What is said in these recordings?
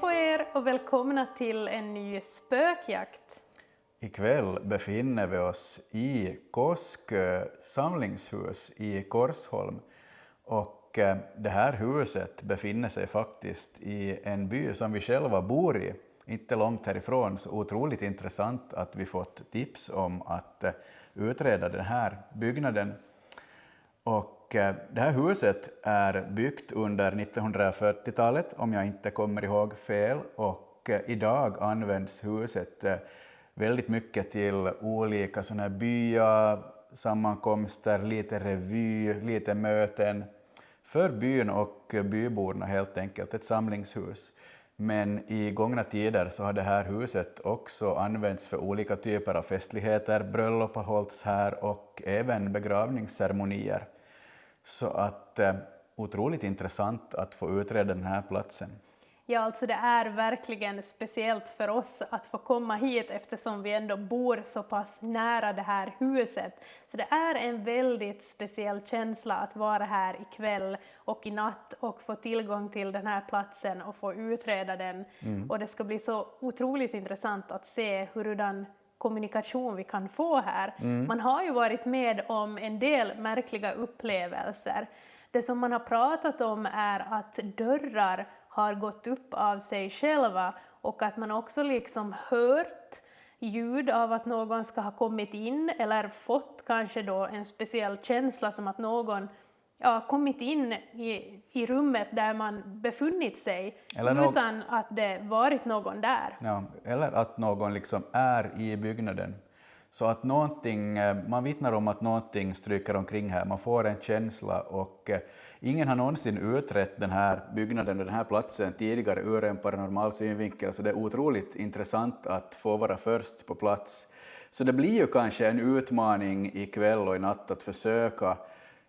på er och välkomna till en ny spökjakt. Ikväll befinner vi oss i Koskö samlingshus i Korsholm. Och det här huset befinner sig faktiskt i en by som vi själva bor i, inte långt härifrån. Så otroligt intressant att vi fått tips om att utreda den här byggnaden. Och det här huset är byggt under 1940-talet om jag inte kommer ihåg fel, och idag används huset väldigt mycket till olika såna här byasammankomster, lite revy, lite möten för byn och byborna, helt enkelt ett samlingshus. Men i gångna tider så har det här huset också använts för olika typer av festligheter, bröllop har hållits här och även begravningsceremonier. Så att otroligt intressant att få utreda den här platsen. Ja, alltså det är verkligen speciellt för oss att få komma hit eftersom vi ändå bor så pass nära det här huset. Så det är en väldigt speciell känsla att vara här ikväll och i natt och få tillgång till den här platsen och få utreda den. Och det ska bli så otroligt intressant att se hurdan kommunikation vi kan få här. Man har ju varit med om en del märkliga upplevelser. Det som man har pratat om är att dörrar har gått upp av sig själva och att man också liksom hört ljud av att någon ska ha kommit in eller fått kanske då en speciell känsla som att någon kommit in i rummet där man befunnit sig utan att det varit någon där. Ja, eller att någon liksom är i byggnaden. Så att någonting, man vittnar om att någonting stryker omkring här, man får en känsla, och ingen har någonsin utrett den här byggnaden och den här platsen tidigare ur en paranormal synvinkel, så det är otroligt intressant att få vara först på plats. Så det blir ju kanske en utmaning ikväll och i natt att försöka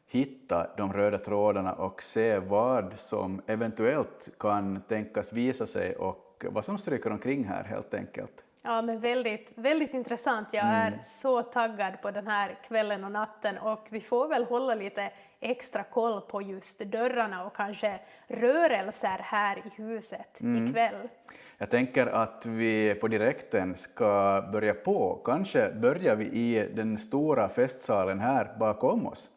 hitta de röda trådarna och se vad som eventuellt kan tänkas visa sig och vad som stryker omkring här, helt enkelt. Ja, men väldigt, väldigt intressant. Jag är så taggad på den här kvällen och natten, och vi får väl hålla lite extra koll på just dörrarna och kanske rörelser här i huset ikväll. Jag tänker att vi på direkten ska börja på. Kanske börjar vi i den stora festsalen här bakom oss.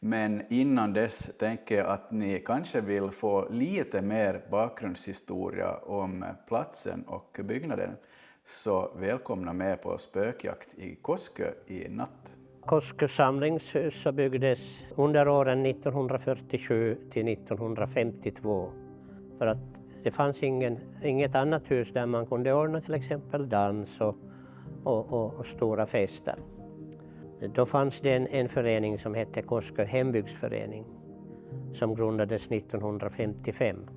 Men innan dess tänker jag att ni kanske vill få lite mer bakgrundshistoria om platsen och byggnaden. Så välkomna med på spökjakt i Koskö i natt. Koskö samlingshus byggdes under åren 1947 till 1952. För att det fanns inget annat hus där man kunde ordna till exempel dans och stora fester. Då fanns det en förening som hette Koskö hembygdsförening som grundades 1955.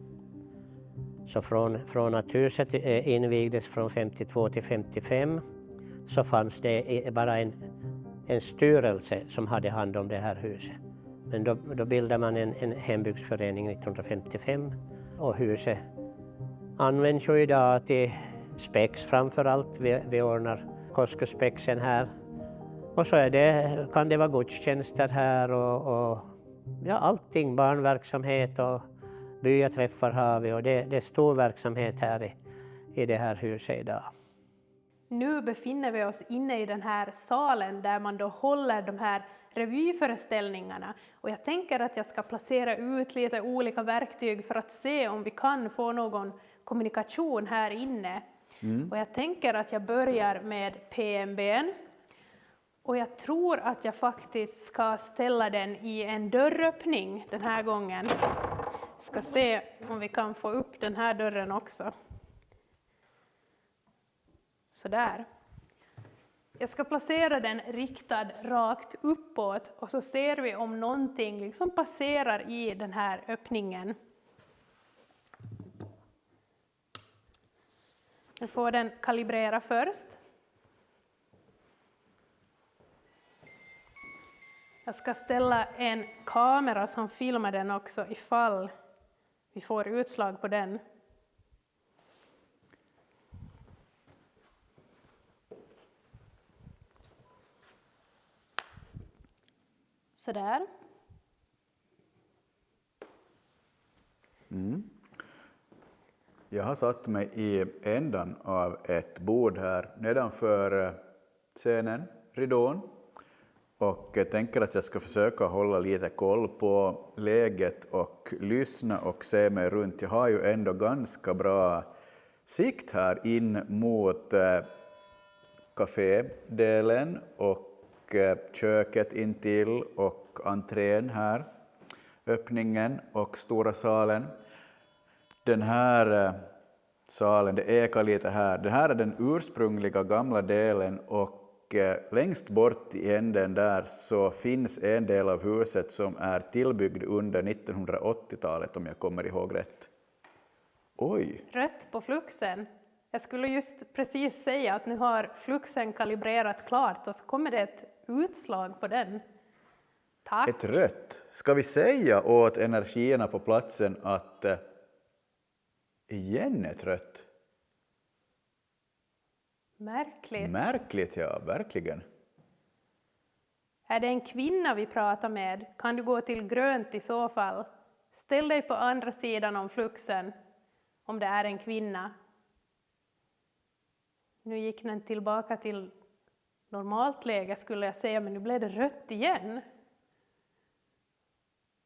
Så från att huset invigdes från 52 till 55 så fanns det bara en styrelse som hade hand om det här huset. Men då bildade man en hembygdsförening 1955, och huset används ju idag till spex framför allt. Vi ordnar Koskö-spexen här. Och så kan det vara gudstjänster här och allting, barnverksamhet och byaträffar har vi, och det är stor verksamhet här i det här huset idag. Nu befinner vi oss inne i den här salen där man då håller de här revyföreställningarna, och jag tänker att jag ska placera ut lite olika verktyg för att se om vi kan få någon kommunikation här inne. Och jag tänker att jag börjar med PMB:n. Och jag tror att jag faktiskt ska ställa den i en dörröppning den här gången. Ska se om vi kan få upp den här dörren också. Sådär. Jag ska placera den riktad rakt uppåt, och så ser vi om någonting liksom passerar i den här öppningen. Nu får den kalibrera först. Jag ska ställa en kamera som filmar den också ifall vi får utslag på den. Sådär. Jag har satt mig i ändan av ett bord här nedanför scenen, ridån. Och jag tänker att jag ska försöka hålla lite koll på läget och lyssna och se mig runt. Jag har ju ändå ganska bra sikt här in mot kafédelen och köket intill och entrén här, öppningen och stora salen. Den här salen, det ekar lite här. Det här är den ursprungliga gamla delen och längst bort i änden där så finns en del av huset som är tillbyggd under 1980-talet om jag kommer ihåg rätt. Oj! Rött på fluxen. Jag skulle just precis säga att nu har fluxen kalibrerat klart och så kommer det ett utslag på den. Tack! Ett rött. Ska vi säga åt energierna på platsen att igen ett rött? Märkligt. Märkligt, ja, verkligen. Är det en kvinna vi pratar med? Kan du gå till grönt i så fall? Ställ dig på andra sidan om fluxen om det är en kvinna. Nu gick den tillbaka till normalt läge skulle jag säga, men nu blev det rött igen.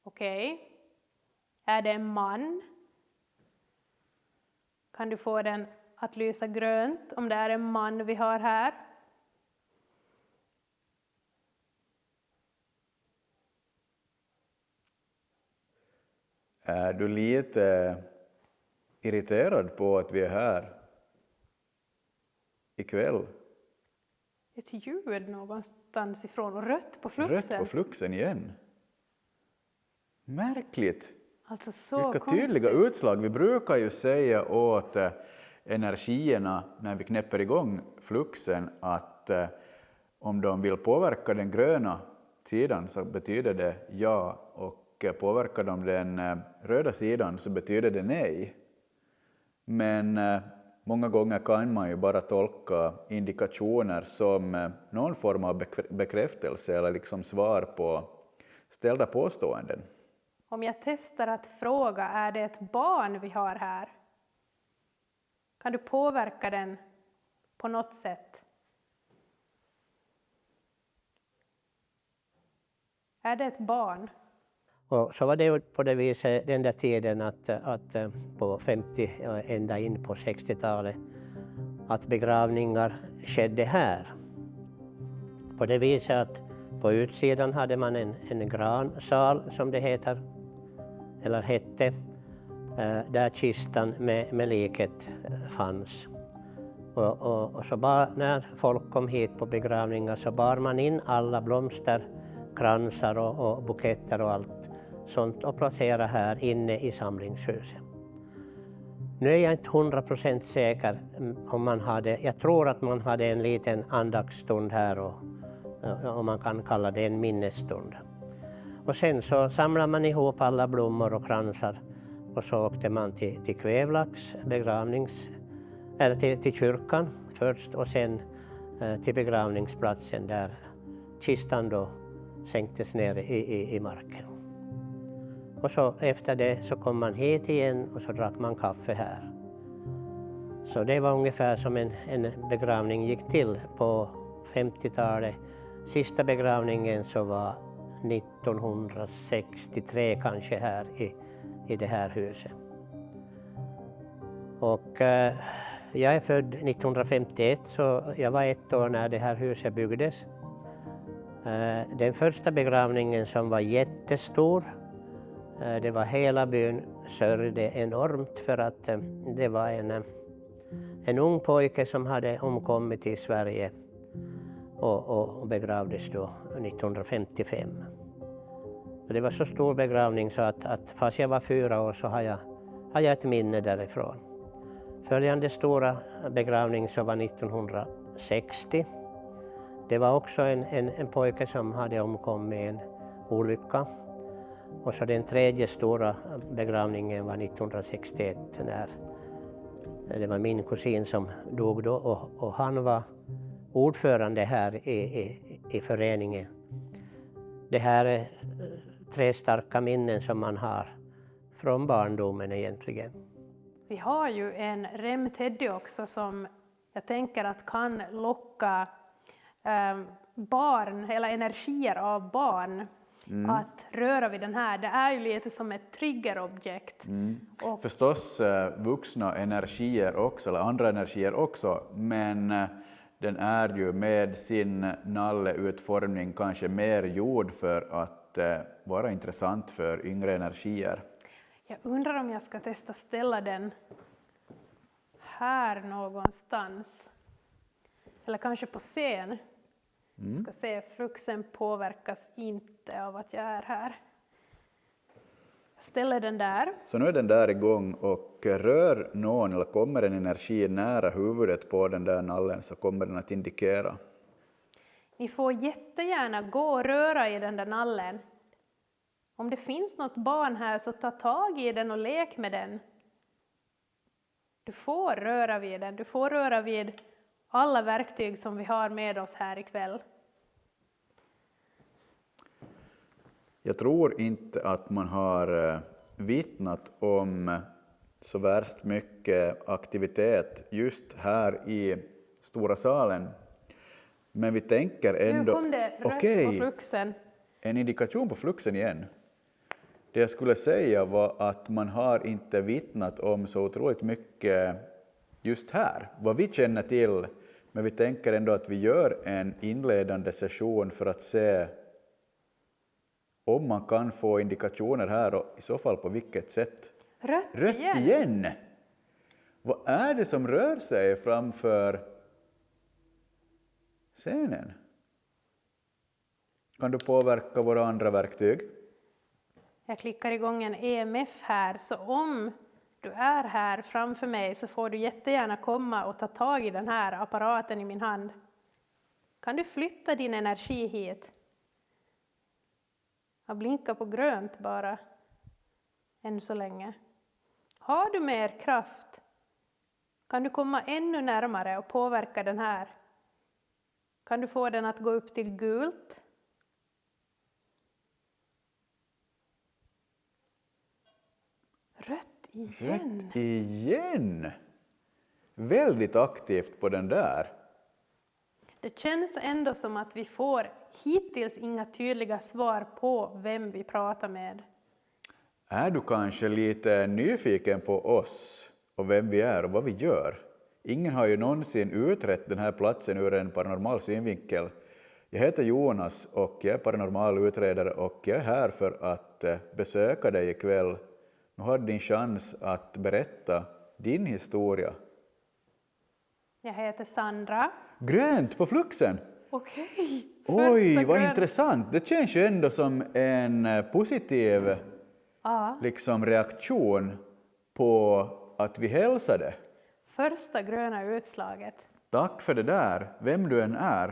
Okej. Är det en man? Kan du få den att lysa grönt om det är en man vi har här? Är du lite irriterad på att vi är här ikväll? Ett ljud någonstans ifrån och rött på fluxen. Rött på fluxen igen. Märkligt. Alltså så vilka konstigt. tydliga utslag. Vi brukar ju säga åt energierna när vi knäpper igång fluxen att om de vill påverka den gröna sidan så betyder det ja, och påverkar de den röda sidan så betyder det nej. Men många gånger kan man ju bara tolka indikationer som någon form av bekräftelse eller liksom svar på ställda påståenden. Om jag testar att fråga, är det ett barn vi har här? Kan du påverka den på något sätt? Är det ett barn? Och så var det på det viset den där tiden att på 50 ända in på 60-talet att begravningar skedde här. På det viset att på utsidan hade man en gransal som det heter, eller hette, där kistan med liket fanns. Och så bara när folk kom hit på begravningar så bar man in alla blomster, kransar och buketter och allt sånt och placerade här inne i samlingshuset. Nu är jag inte 100% säker om man hade, jag tror att man hade en liten andaktsstund här och om man kan kalla det en minnesstund. Och sen så samlar man ihop alla blommor och kransar och så åkte man till Kvävlax eller till kyrkan först och sen till begravningsplatsen där kistan då sänktes ner i marken. Och så efter det så kom man hit igen och så drack man kaffe här. Så det var ungefär som en begravning gick till på 50-talet. Sista begravningen så var 1963 kanske här i det här huset. Och jag är född 1951 så jag var 1 år när det här huset byggdes. Den första begravningen som var jättestor, det var hela byn sörjde enormt för att det var en ung pojke som hade omkommit i Sverige och begravdes då 1955. Så det var så stor begravning så att fast jag var 4 år så har jag ett minne därifrån. Följande stora begravning så var 1960. Det var också en pojke som hade omkommit i en olycka. Och så den tredje stora begravningen var 1961 när det var min kusin som dog då och han var ordförande här i föreningen. Det här är 3 starka minnen som man har från barndomen egentligen. Vi har ju en remteddy också som jag tänker att kan locka barn, eller energier av barn, att röra vid den här. Det är ju lite som ett triggerobjekt. Och Förstås vuxna energier också, eller andra energier också, men den är ju med sin nalleutformning kanske mer gjord för att vara intressant för yngre energier. jag undrar om jag ska testa ställa den här någonstans. Eller kanske på scen. Ska se, fluxen påverkas inte av att jag är här. Jag ställer den där. Så nu är den där igång, och rör någon eller kommer en energi nära huvudet på den där nallen så kommer den att indikera. Ni får jättegärna gå och röra i den där nallen. Om det finns något barn här så ta tag i den och lek med den. Du får röra vid den, du får röra vid alla verktyg som vi har med oss här ikväll. Jag tror inte att man har vittnat om så värst mycket aktivitet just här i stora salen. Men vi tänker ändå... Nu kom det rött på fluxen. En indikation på fluxen igen. Det jag skulle säga var att man har inte vittnat om så otroligt mycket just här, vad vi känner till. Men vi tänker ändå att vi gör en inledande session för att se om man kan få indikationer här, och i så fall på vilket sätt. Rött Igen! Vad är det som rör sig framför scenen? Kan du påverka våra andra verktyg? Jag klickar igång en EMF här, så om du är här framför mig så får du jättegärna komma och ta tag i den här apparaten i min hand. Kan du flytta din energi hit? Jag blinkar på grönt bara, än så länge. Har du mer kraft? Kan du komma ännu närmare och påverka den här? Kan du få den att gå upp till gult? Rött igen. Rött igen! Väldigt aktivt på den där. Det känns ändå som att vi får hittills inga tydliga svar på vem vi pratar med. Är du kanske lite nyfiken på oss och vem vi är och vad vi gör? Ingen har ju någonsin utrett den här platsen ur en paranormal synvinkel. Jag heter Jonas och jag är paranormal utredare, och jag är här för att besöka dig ikväll. Nu har du din chans att berätta din historia. Jag heter Sandra. Grönt på fluxen! Okej. Oj, vad intressant. Det känns ju ändå som en positiv reaktion på att vi hälsade. Första gröna utslaget. Tack för det där, vem du än är.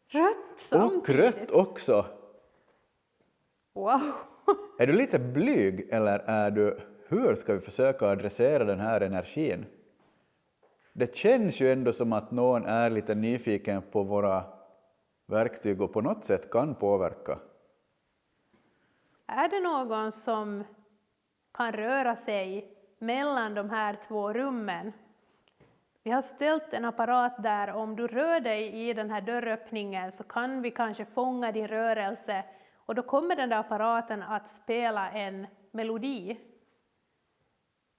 Rött samtidigt. Och rött också. Wow. Är du lite blyg, eller är du... Hur ska vi försöka adressera den här energin? Det känns ju ändå som att någon är lite nyfiken på våra verktyg och på något sätt kan påverka. Är det någon som kan röra sig mellan de här två rummen? Vi har ställt en apparat där, om du rör dig i den här dörröppningen så kan vi kanske fånga din rörelse, och då kommer den där apparaten att spela en melodi.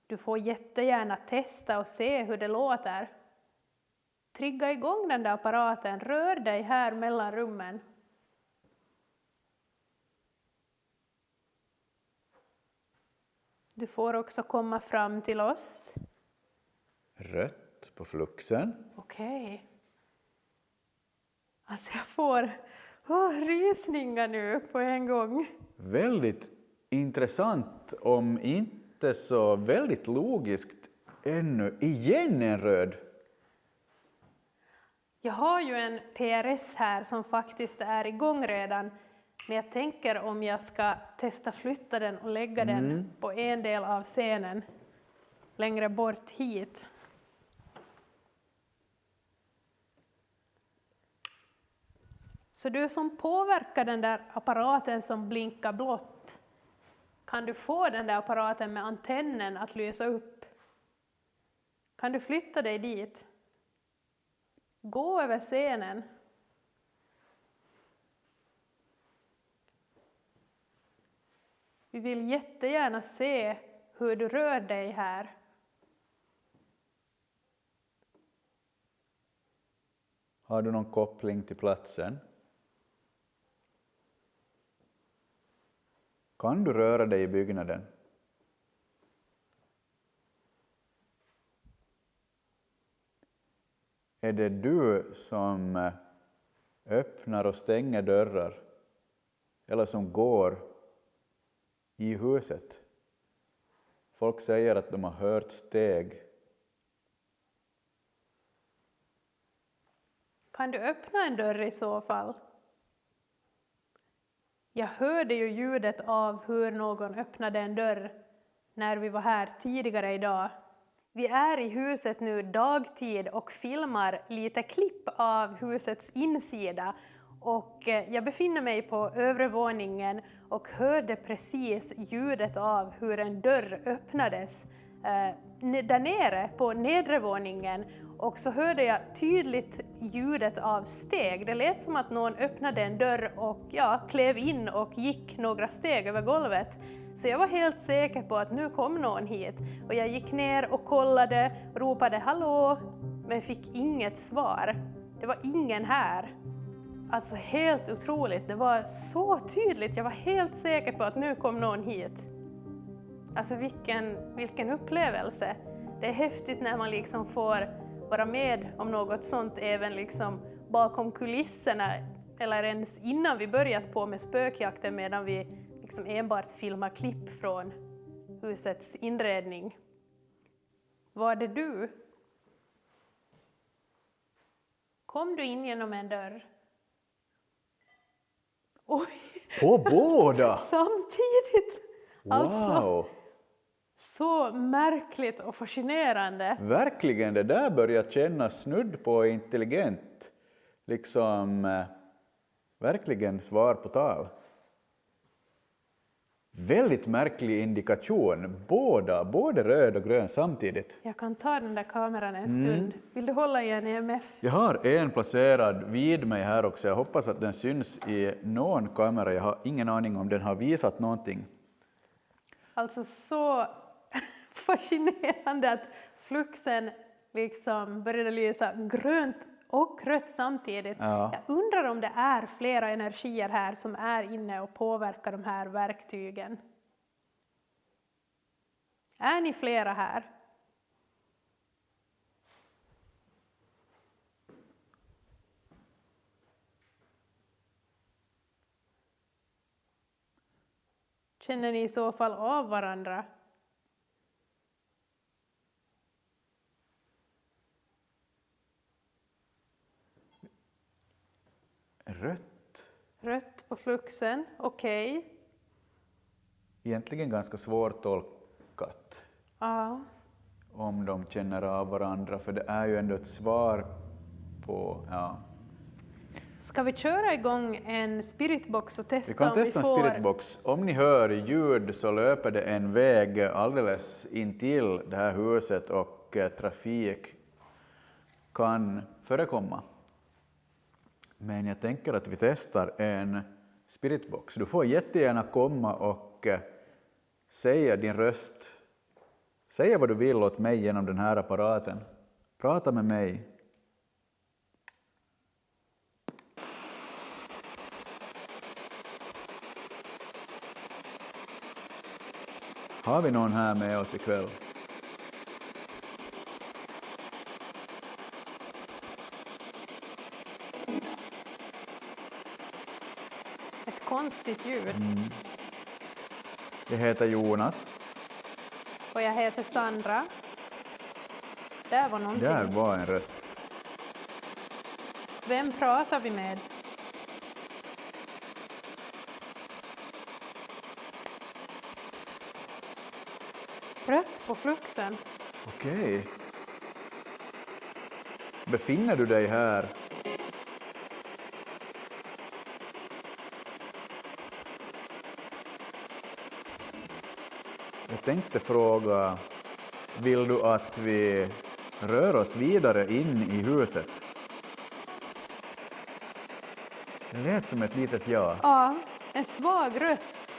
Du får jättegärna testa och se hur det låter. Trigga igång den där apparaten, rör dig här mellan rummen. Du får också komma fram till oss. Rött på fluxen. Okej. Alltså jag får rysningar nu på en gång. Väldigt intressant, om inte så väldigt logiskt ännu. Igen en röd. Jag har ju en PRS här som faktiskt är igång redan. Men jag tänker om jag ska testa flytta den och lägga den på en del av scenen. Längre bort hit. Så du som påverkar den där apparaten som blinkar blått. Kan du få den där apparaten med antennen att lysa upp? Kan du flytta dig dit? Gå över scenen. Vi vill jättegärna se hur du rör dig här. Har du någon koppling till platsen? Kan du röra dig i byggnaden? Är det du som öppnar och stänger dörrar? Eller som går i huset? Folk säger att de har hört steg. Kan du öppna en dörr i så fall? Jag hörde ju ljudet av hur någon öppnade en dörr när vi var här tidigare idag. Vi är i huset nu dagtid och filmar lite klipp av husets insida. Och jag befinner mig på övre våningen och hörde precis ljudet av hur en dörr öppnades där nere på nedre våningen. Och så hörde jag tydligt ljudet av steg. Det lät som att någon öppnade en dörr och klev in och gick några steg över golvet. Så jag var helt säker på att nu kom någon hit. Och jag gick ner och kollade, ropade hallå, men fick inget svar. Det var ingen här. Alltså helt otroligt, det var så tydligt. Jag var helt säker på att nu kom någon hit. Alltså vilken upplevelse. Det är häftigt när man liksom får vara med om något sånt även liksom bakom kulisserna. Eller ens innan vi börjat på med spökjakten medan vi liksom enbart filmar klipp från husets inredning. Var det du? Kom du in genom en dörr? Oj! På båda! Samtidigt! Alltså, Wow! så märkligt och fascinerande. Verkligen, det där börjar kännas snudd på intelligent. Liksom, verkligen svar på tal. Väldigt märklig indikation. Både röd och grön samtidigt. Jag kan ta den där kameran en stund. Vill du hålla i en EMF? Jag har en placerad vid mig här också. Jag hoppas att den syns i någon kamera. Jag har ingen aning om den har visat någonting. Alltså så fascinerande att fluxen liksom började lysa grönt och rött samtidigt. Ja. Jag undrar om det är flera energier här som är inne och påverkar de här verktygen. Är ni flera här? Känner ni i så fall av varandra? Rött. Rött på fluxen, okej. Egentligen ganska svårtolkat. Ja. Om de känner av varandra. För det är ju ändå ett svar på... Ja. Ska vi köra igång en spiritbox och testa Vi kan om vi testa en får... spiritbox. Om ni hör ljud så löper det en väg alldeles intill det här huset och trafik kan förekomma. Men jag tänker att vi testar en spiritbox. Du får jättegärna komma och säga din röst. Säga vad du vill åt mig genom den här apparaten. Prata med mig. Har vi någon här med oss ikväll? Ett konstigt ljud. Jag heter Jonas. Och jag heter Sandra. Där var någonting. Där var en röst. Vem pratar vi med? Rött på fluxen. Okej. Befinner du dig här? Jag tänkte fråga, vill du att vi rör oss vidare in i huset. Det lät som ett litet ja. Ja, en svag röst.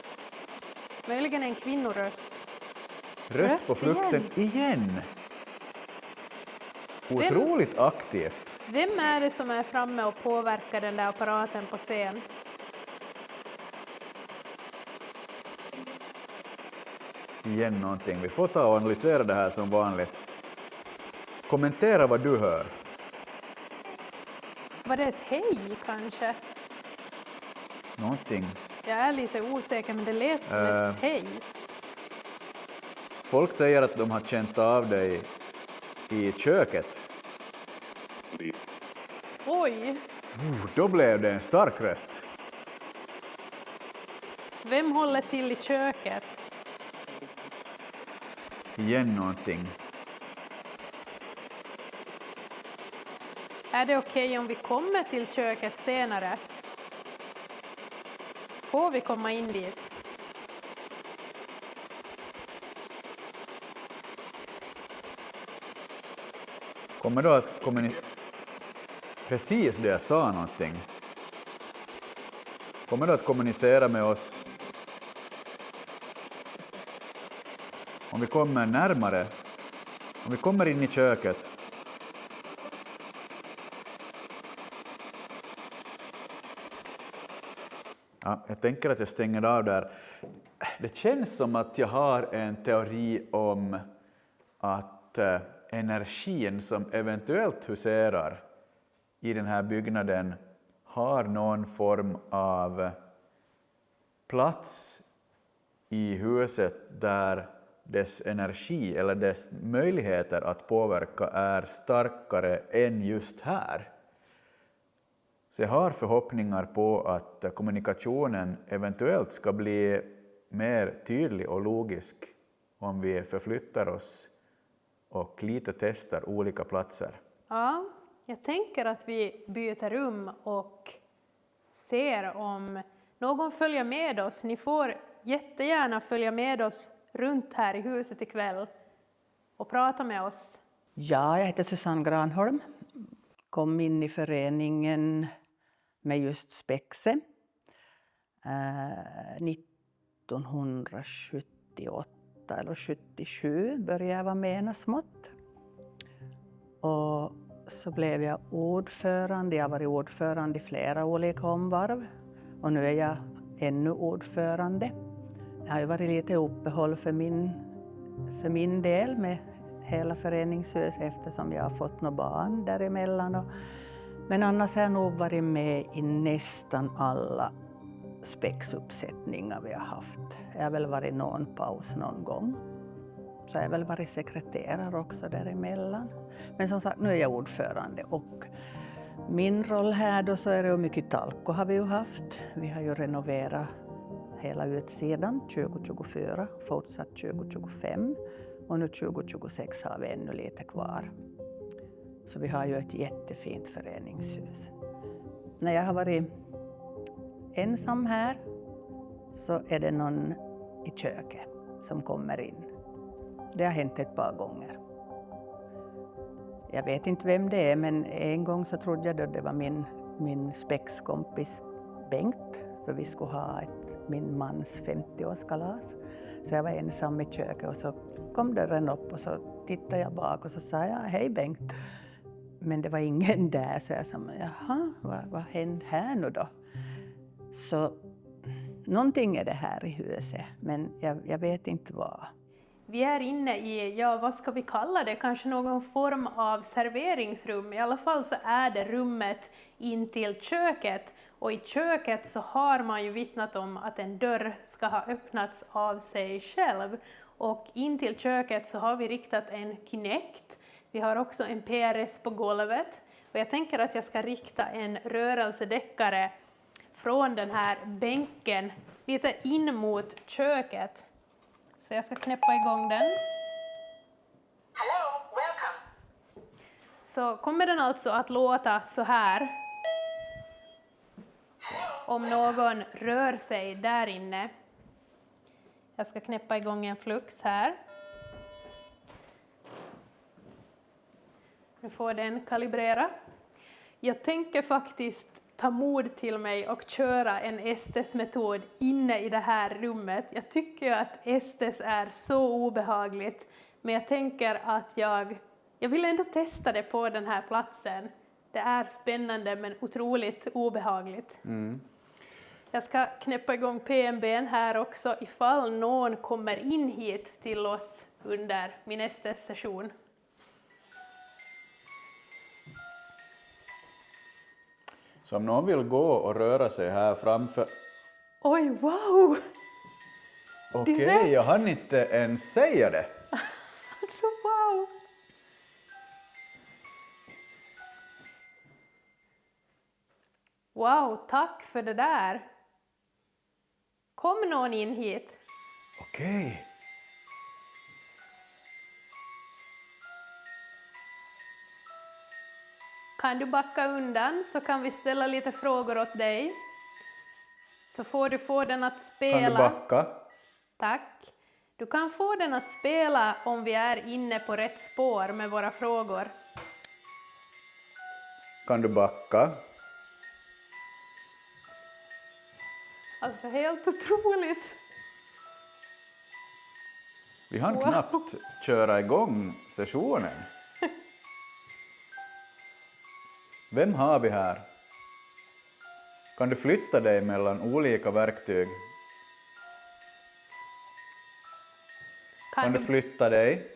Möjligen en kvinnoröst. Rött på fluxen igen. Otroligt aktivt. Vem är det som är framme och påverkar den där apparaten på scen? Igen någonting. Vi får ta och analysera det här som vanligt. Kommentera vad du hör. Var det ett hej kanske? Någonting. Jag är lite osäker, men det lät som ett hej. Folk säger att de har känt av dig i köket. Oj! Då blev det en stark röst. Vem håller till i köket? Igen någonting. Är det okej om vi kommer till köket senare? Får vi komma in dit? Kommer då att precis det jag sa någonting. Kommer du att kommunicera med oss om vi kommer närmare, om vi kommer in i köket? Ja, jag tänker att jag stänger av där. Det känns som att jag har en teori om att energin som eventuellt huserar i den här byggnaden har någon form av plats i huset där dess energi eller dess möjligheter att påverka är starkare än just här. Så jag har förhoppningar på att kommunikationen eventuellt ska bli mer tydlig och logisk om vi förflyttar oss och lite testar olika platser. Ja, jag tänker att vi byter rum och ser om någon följer med oss. Ni får jättegärna följa med oss runt här i huset ikväll och prata med oss. Ja, jag heter Susanne Granholm. Kom in i föreningen med just Spexe 1978 eller 77 började jag vara med smått. Och så blev jag ordförande. Jag har varit ordförande i flera olika omvarv. Och nu är jag ännu ordförande. Jag har ju varit lite uppehåll för min del med hela föreningshuset eftersom jag har fått några barn däremellan. Men annars har jag nog varit med i nästan alla spexuppsättningar vi har haft. Jag har väl varit någon paus någon gång. Så jag har väl varit sekreterare också däremellan. Men som sagt, nu är jag ordförande och min roll här då så är det mycket talko har vi ju haft. Vi har ju renoverat hela utsidan 2024, fortsatt 2025 och nu 2026 har vi ännu lite kvar. Så vi har ju ett jättefint föreningshus. När jag har varit ensam här så är det någon i köket som kommer in. Det har hänt ett par gånger. Jag vet inte vem det är, men en gång så trodde jag att det var min spexkompis Bengt. För vi skulle ha min mans 50-årskalas. Så jag var ensam i köket och så kom dörren upp och så tittade jag bak och så sa jag hej Bengt. Men det var ingen där så jag sa jaha, vad hände här nu då? Så någonting är det här i huset men jag vet inte vad. Vi är inne i, vad ska vi kalla det, kanske någon form av serveringsrum. I alla fall så är det rummet in till köket. Och i köket så har man ju vittnat om att en dörr ska ha öppnats av sig själv. Och in till köket så har vi riktat en Kinect. Vi har också en PRS på golvet. Och jag tänker att jag ska rikta en rörelsedeckare från den här bänken lite in mot köket. Så jag ska knäppa igång den. Hello, welcome. Så kommer den alltså att låta så här. Om någon rör sig där inne. Jag ska knäppa igång en flux här. Nu får den kalibrera. Jag tänker faktiskt ta mod till mig och köra en Estes-metod inne i det här rummet. Jag tycker att Estes är så obehagligt, men jag tänker att jag vill ändå testa det på den här platsen. Det är spännande men otroligt obehagligt. Jag ska knäppa igång PMB:n här också ifall någon kommer in hit till oss under min Estes-session. Så om någon vill gå och röra sig här framför... Oj, wow! Okej, Direkt. jag hann inte ens säga det. Alltså, wow! Wow, tack för det där. Kom någon in hit. Okej. Kan du backa undan så kan vi ställa lite frågor åt dig. Så får du få den att spela. Kan du backa? Tack. Du kan få den att spela om vi är inne på rätt spår med våra frågor. Kan du backa? Alltså helt otroligt. Vi hann Wow. knappt köra igång sessionen. Vem har vi här? Kan du flytta dig mellan olika verktyg? Kan du flytta dig?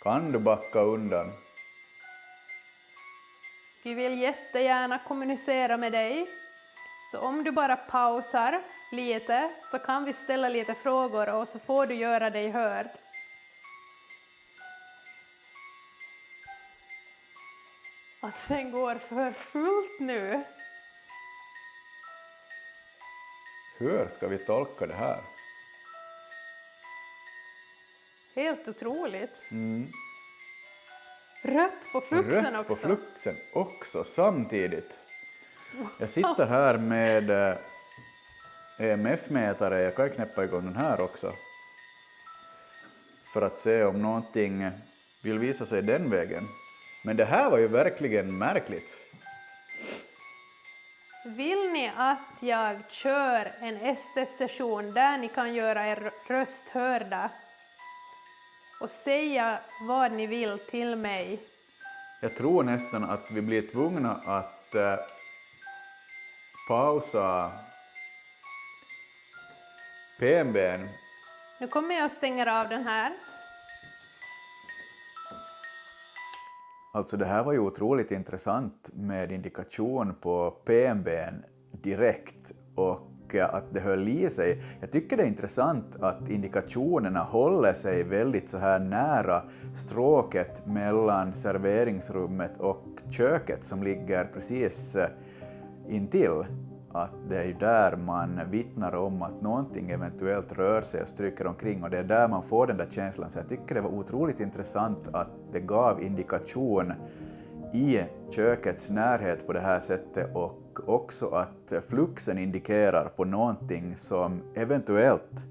Kan du backa undan? Vi vill jättegärna kommunicera med dig. Så om du bara pausar lite så kan vi ställa lite frågor och så får du göra dig hörd. Alltså den går för fullt nu. Hur ska vi tolka det här? Helt otroligt. Rött på fluxen Rött också. på fluxen också samtidigt. Jag sitter här med EMF-mätare. Jag kan knäppa igång den här också. För att se om någonting vill visa sig den vägen. Men det här var ju verkligen märkligt. Vill ni att jag kör en Estes-session där ni kan göra er röst hörda och säga vad ni vill till mig? Jag tror nästan att vi blir tvungna att pausa PMB:n. Nu kommer jag att stänga av den här. Alltså det här var ju otroligt intressant med indikation på PMB:n direkt och att det höll i sig. Jag tycker det är intressant att indikationerna håller sig väldigt så här nära stråket mellan serveringsrummet och köket som ligger precis intill. Att det är ju där man vittnar om att någonting eventuellt rör sig och stryker omkring och det är där man får den där känslan. Så jag tycker det var otroligt intressant att det gav indikation i kökets närhet på det här sättet och också att fluxen indikerar på någonting som eventuellt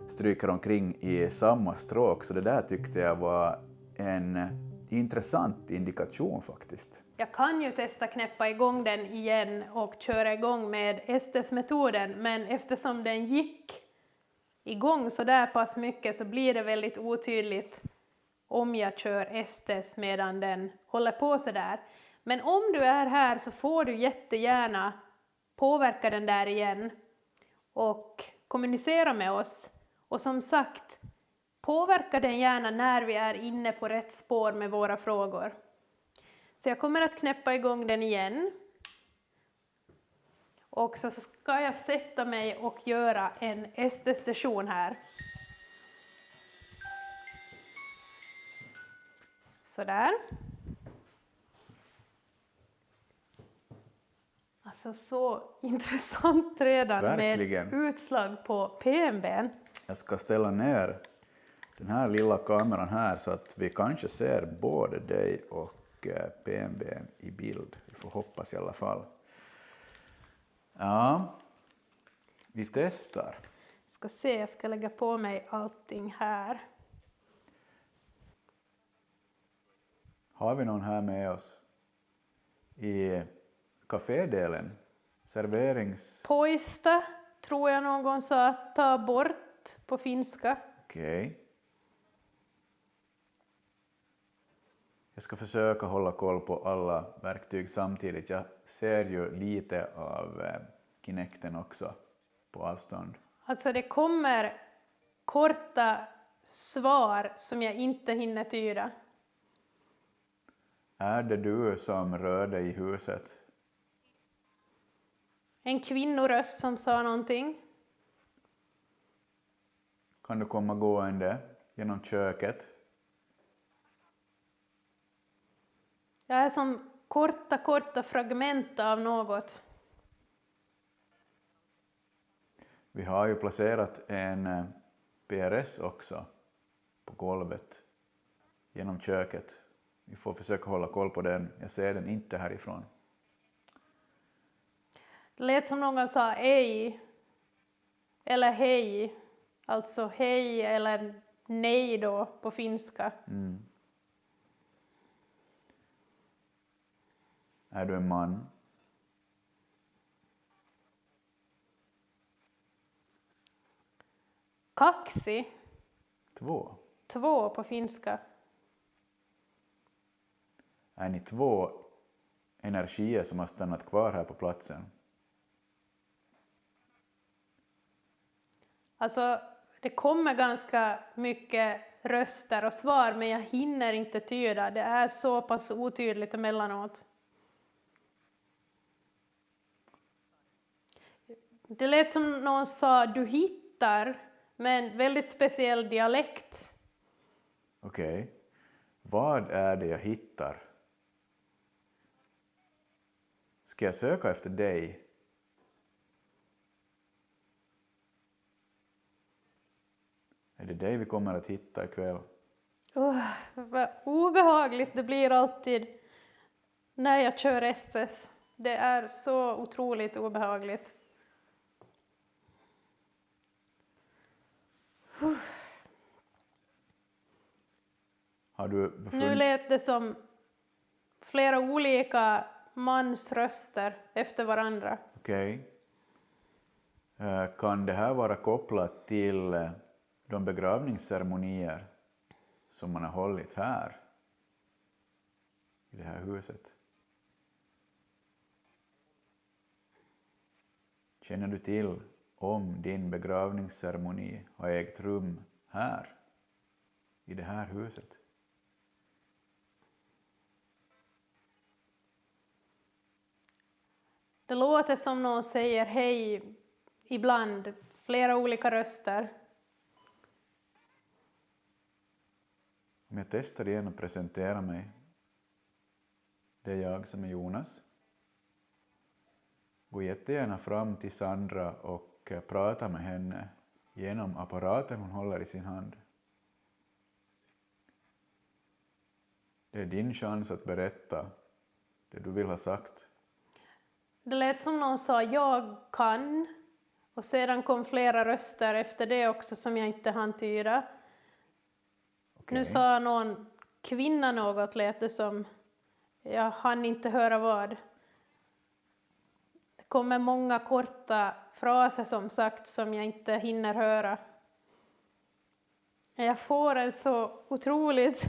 stryker omkring i samma stråk. Så det där tyckte jag var en intressant indikation faktiskt. Jag kan ju testa knäppa igång den igen och köra igång med Estes-metoden, men eftersom den gick igång så där pass mycket så blir det väldigt otydligt om jag kör Estes medan den håller på så där. Men om du är här så får du jättegärna påverka den där igen och kommunicera med oss. Och som sagt, påverka den gärna när vi är inne på rätt spår med våra frågor. Så jag kommer att knäppa igång den igen. Och så ska jag sätta mig och göra en Estes-session här. Sådär. Alltså så intressant redan. Verkligen. Med utslag på PMB:n. Jag ska ställa ner den här lilla kameran här så att vi kanske ser både dig och PMB:n i bild. Vi får hoppas i alla fall. Ja, vi testar. Ska se, jag ska lägga på mig allting här. Har vi någon här med oss i kafédelen? Serverings... Poista tror jag någon sa, ta bort på finska. Okej. Jag ska försöka hålla koll på alla verktyg samtidigt. Jag ser ju lite av Kinecten också på avstånd. Alltså det kommer korta svar som jag inte hinner tyda. Är det du som rör dig i huset? En kvinnoröst som sa någonting. Kan du komma gående genom köket? Jag är som korta fragment av något. Vi har ju placerat en PRS också på golvet genom köket. Vi får försöka hålla koll på den. Jag ser den inte härifrån. Det lät som någon sa ej eller hej. Alltså hej eller nej då på finska. Är du en man? Kaksi, 2. 2 på finska. Är ni 2 energier som har stannat kvar här på platsen? Alltså det kommer ganska mycket röster och svar men jag hinner inte tyda. Det är så pass otydligt emellanåt. Det lät som någon sa du hittar med en väldigt speciell dialekt. Okej. Vad är det jag hittar? Ska jag söka efter dig? Är det dig vi kommer att hitta ikväll? Vad obehagligt det blir alltid när jag kör SS. Det är så otroligt obehagligt. Har du Nu lät det som flera olika mansröster efter varandra. Okej. Kan det här vara kopplat till de begravningsceremonier som man har hållit här i det här huset? Känner du till om din begravningsceremoni har ägt rum här i det här huset? Det låter som någon säger hej ibland, flera olika röster. Om jag testar igen och presenterar mig. Det är jag som är Jonas. Gå jättegärna fram till Sandra och prata med henne genom apparaten hon håller i sin hand. Det är din chans att berätta det du vill ha sagt. Det lät som någon sa jag kan och sedan kom flera röster efter det också som jag inte hann tyda. Okej. Nu sa någon kvinna något lät det som. Jag hann inte höra vad. Det kommer många korta fraser som sagt som jag inte hinner höra. Jag får en så otroligt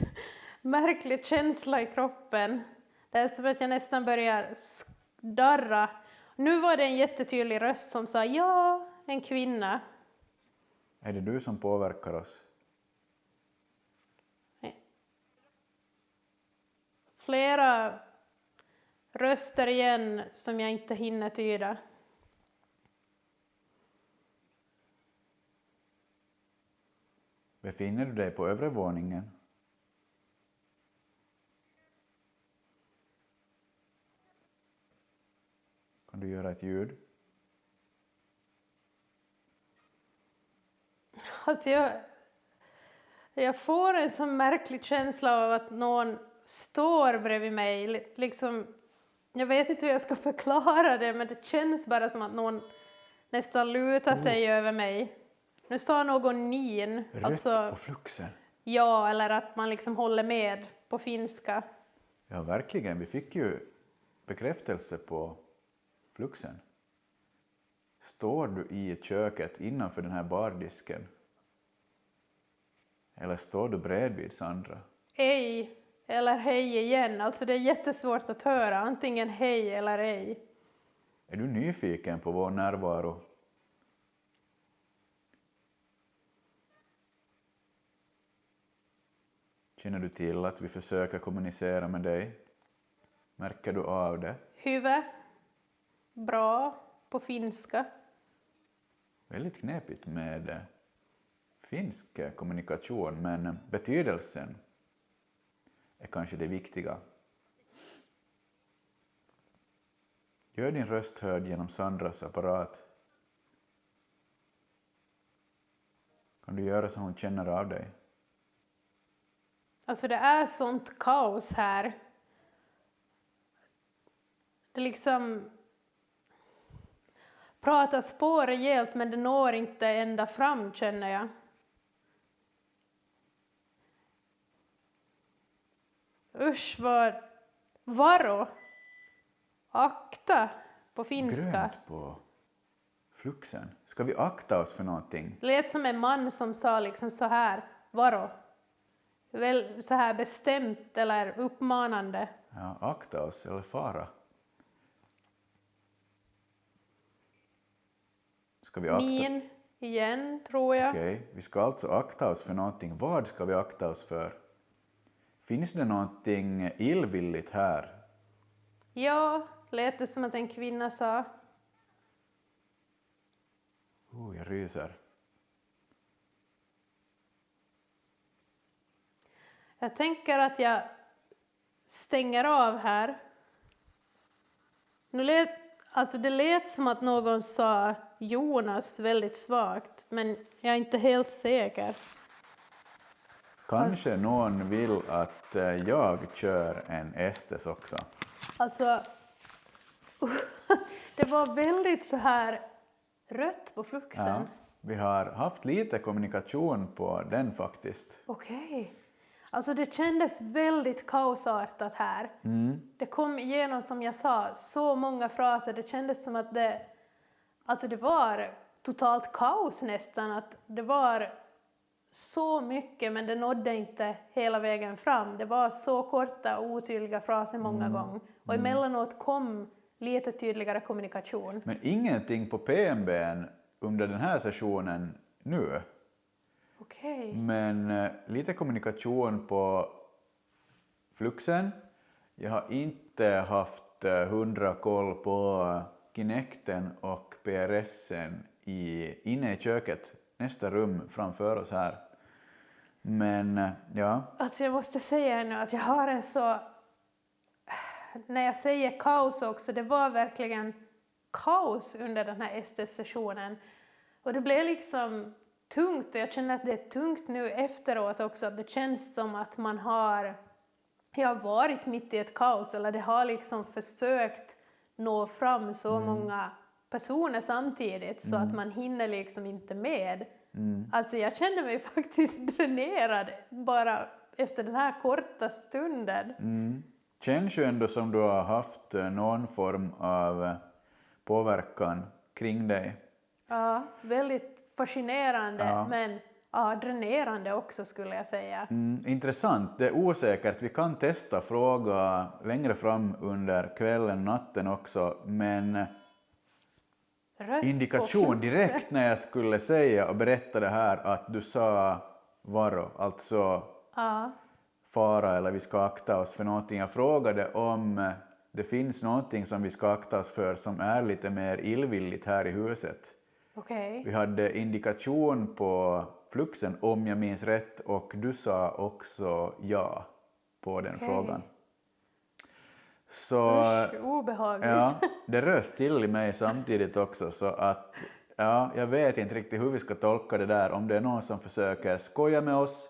märklig känsla i kroppen. Det är som att jag nästan börjar darra. Nu var det en jättetydlig röst som sa ja, en kvinna. Är det du som påverkar oss? Flera röster igen som jag inte hinner tyda. Befinner du dig på övre våningen? Kan du göra ett ljud? Alltså jag får en så märklig känsla av att någon står bredvid mig. Liksom, jag vet inte hur jag ska förklara det, men det känns bara som att någon nästan lutar sig över mig. Nu sa någon nin. Rött Alltså, på fluxen. ja, eller att man liksom håller med på finska. Ja, verkligen. Vi fick ju bekräftelse på Fluxen. Står du i köket innanför den här bardisken? Eller står du bredvid Sandra? Ej eller hej igen. Alltså det är jättesvårt att höra. Antingen hej eller ej. Är du nyfiken på vår närvaro? Känner du till att vi försöker kommunicera med dig? Märker du av det? Hyvä. Bra. På finska. Väldigt knepigt med finsk kommunikation, men betydelsen är kanske det viktiga. Gör din röst hörd genom Sandras apparat. Kan du göra så hon känner av dig? Alltså det är sånt kaos här. Det liksom pratas på rejält men det når inte ända fram, känner jag. Usch, vad... Varo. Akta på finska. Grönt på Fluxen. Ska vi akta oss för någonting? Det lät som en man som sa liksom så här. Varo. Väl så här bestämt eller uppmanande. Ja, akta oss eller fara. Ska vi akta? Min igen, tror jag. Okej, vi ska alltså akta oss för någonting. Vad ska vi akta oss för? Finns det någonting illvilligt här? Ja, lät det som att en kvinna sa. Jag ryser. Jag tänker att jag stänger av här. Det lät som att någon sa Jonas väldigt svagt, men jag är inte helt säker. Kanske någon vill att jag kör en Estes också. Alltså, det var väldigt så här rött på Fluxen. Ja, vi har haft lite kommunikation på den faktiskt. Okej. Alltså det kändes väldigt kaosartat här. Det kom igenom, som jag sa, så många fraser. Det kändes som att det var totalt kaos nästan. Att det var så mycket men det nådde inte hela vägen fram. Det var så korta och otydliga fraser många gånger. Och emellanåt kom lite tydligare kommunikation. Men ingenting på PMB:n under den här sessionen nu. Okej. Men lite kommunikation på Fluxen. Jag har inte haft 100 koll på Kinecten och PRSen inne i köket. Nästa rum framför oss här. Men ja. Alltså jag måste säga nu att jag har en så... När jag säger kaos också, det var verkligen kaos under den här ST-sessionen. Och det blev liksom tungt, och jag känner att det är tungt nu efteråt också. Det känns som att jag har varit mitt i ett kaos, eller det har liksom försökt nå fram så många personer samtidigt så att man hinner liksom inte med. Alltså jag kände mig faktiskt dränerad bara efter den här korta stunden. Känns ju ändå som du har haft någon form av påverkan kring dig. Ja, väldigt fascinerande, men dränerande också skulle jag säga. Intressant, det är osäkert. Vi kan testa fråga längre fram under kvällen, natten också, men indikation direkt när jag skulle säga och berätta det här att du sa varo, alltså fara eller vi ska akta oss för någonting. Jag frågade om det finns någonting som vi ska akta oss för som är lite mer illvilligt här i huset. Okay. Vi hade indikation på Fluxen om jag minns rätt, och du sa också ja på den frågan. Så usch, obehagligt. ja, det röst till i mig samtidigt också, så att jag vet inte riktigt hur vi ska tolka det där, om det är någon som försöker skoja med oss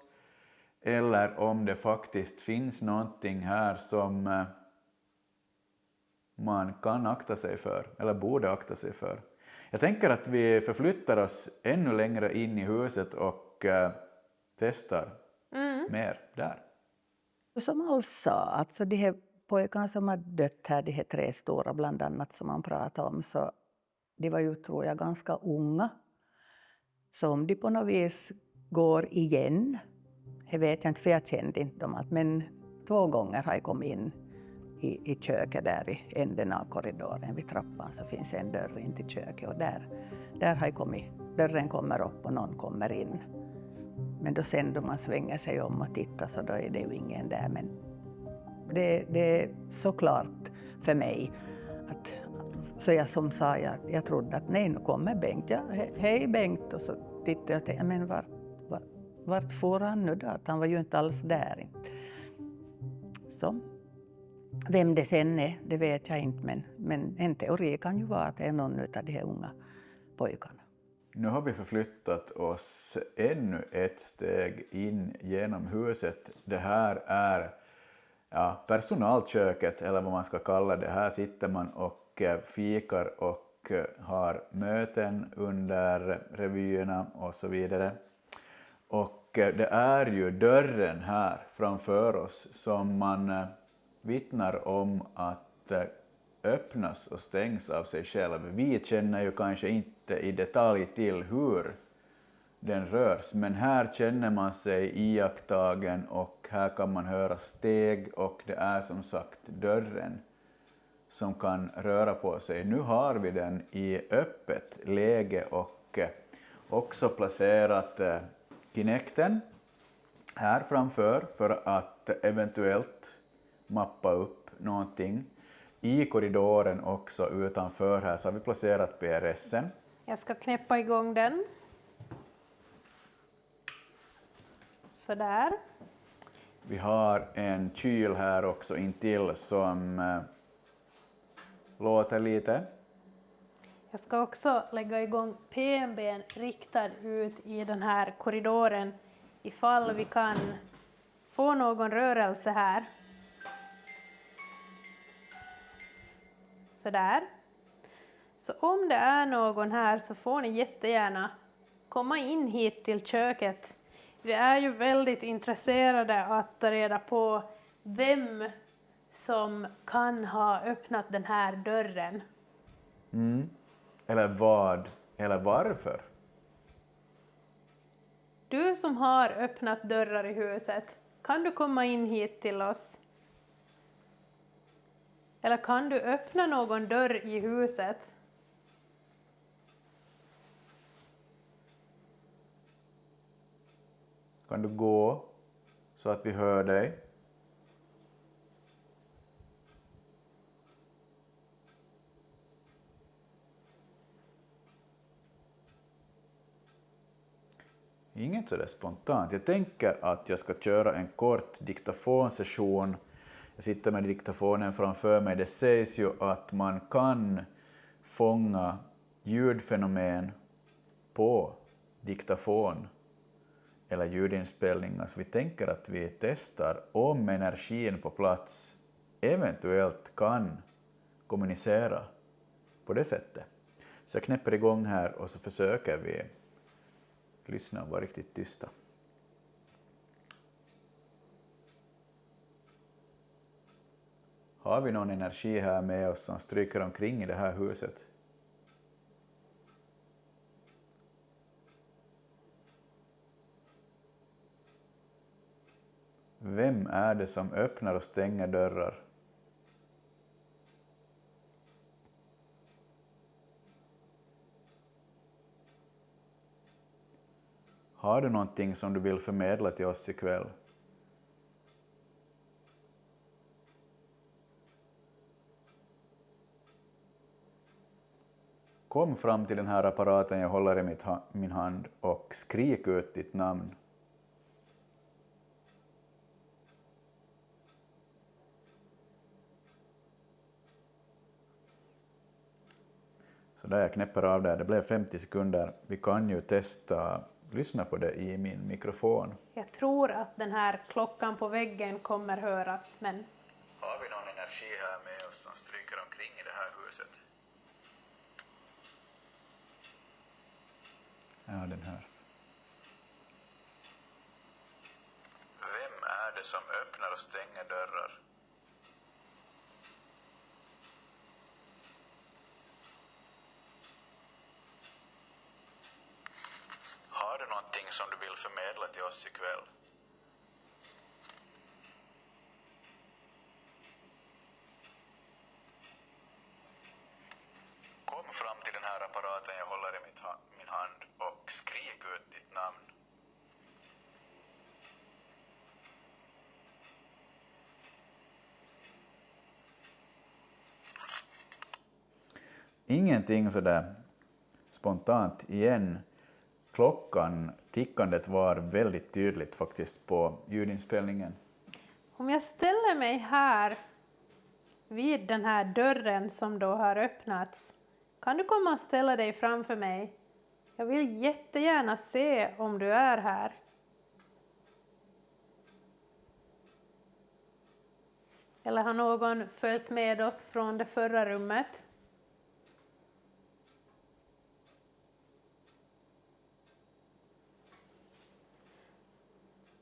eller om det faktiskt finns någonting här som man kan akta sig för eller borde akta sig för. Jag tänker att vi förflyttar oss ännu längre in i huset och testar mer där. Som Alf sa, alltså de här pojkarna som har dött här, de här 3 stora bland annat som man pratar om, så de var ju, tror jag, ganska unga. Så om de på något vis går igen, det vet jag inte för jag kände inte dem allt, men 2 gånger har jag kommit in i köket där i änden av korridoren vid trappan så finns en dörr in till köket och där har jag kommit, dörren kommer upp och någon kommer in. Men då sen då man svänger sig om och tittar så då är det ju ingen där. Men det är såklart för mig att, så jag som sa, jag trodde att nej, nu kommer Bengt. Ja, hej Bengt. Och så tittade jag och tänkte, men vart får han nu då? Att han var ju inte alls där. Så vem det sen är, det vet jag inte. Men en teori kan ju vara att det är någon av de här unga pojkarna. Nu har vi förflyttat oss ännu ett steg in genom huset. Det här är personalköket eller vad man ska kalla det. Här sitter man och fikar och har möten under revyerna och så vidare. Och det är ju dörren här framför oss som man vittnar om att öppnas och stängs av sig själv. Vi känner ju kanske inte i detalj till hur den rörs, men här känner man sig iakttagen och här kan man höra steg och det är som sagt dörren som kan röra på sig. Nu har vi den i öppet läge och också placerat Kinecten här framför för att eventuellt mappa upp någonting. I korridoren också utanför här så har vi placerat PRSen. Jag ska knäppa igång den. Sådär. Vi har en kyl här också intill som låter lite. Jag ska också lägga igång PMB:n riktad ut i den här korridoren ifall vi kan få någon rörelse här. Sådär. Så om det är någon här så får ni jättegärna komma in hit till köket. Vi är ju väldigt intresserade att ta reda på vem som kan ha öppnat den här dörren. Eller vad, eller varför. Du som har öppnat dörrar i huset, kan du komma in hit till oss? Eller kan du öppna någon dörr i huset? Kan du gå så att vi hör dig? Inget sådär spontant. Jag tänker att jag ska köra en kort diktafonsession. Jag sitter med diktafonen framför mig. Det sägs ju att man kan fånga ljudfenomen på diktafon eller ljudinspelningar. Så vi tänker att vi testar om energin på plats eventuellt kan kommunicera på det sättet. Så jag knäpper igång här och så försöker vi lyssna och vara riktigt tysta. Har vi någon energi här med oss som stryker omkring i det här huset? Vem är det som öppnar och stänger dörrar? Har du någonting som du vill förmedla till oss ikväll? Kom fram till den här apparaten jag håller i min hand och skrik ut ditt namn. Så där jag knäpper av där, det blev 50 sekunder. Vi kan ju testa, lyssna på det i min mikrofon. Jag tror att den här klockan på väggen kommer höras, men... Har vi någon energi här med oss som stryker omkring i det här huset? Ja, den hörs. Vem är det som öppnar och stänger dörrar? Har du någonting som du vill förmedla till oss ikväll? Kom fram till den här apparaten jag håller i min hand och skrik ut ditt namn. Ingenting sådär spontant igen. Klockan, tickandet var väldigt tydligt faktiskt på ljudinspelningen. Om jag ställer mig här vid den här dörren som då har öppnats, kan du komma och ställa dig framför mig? Jag vill jättegärna se om du är här. Eller har någon följt med oss från det förra rummet?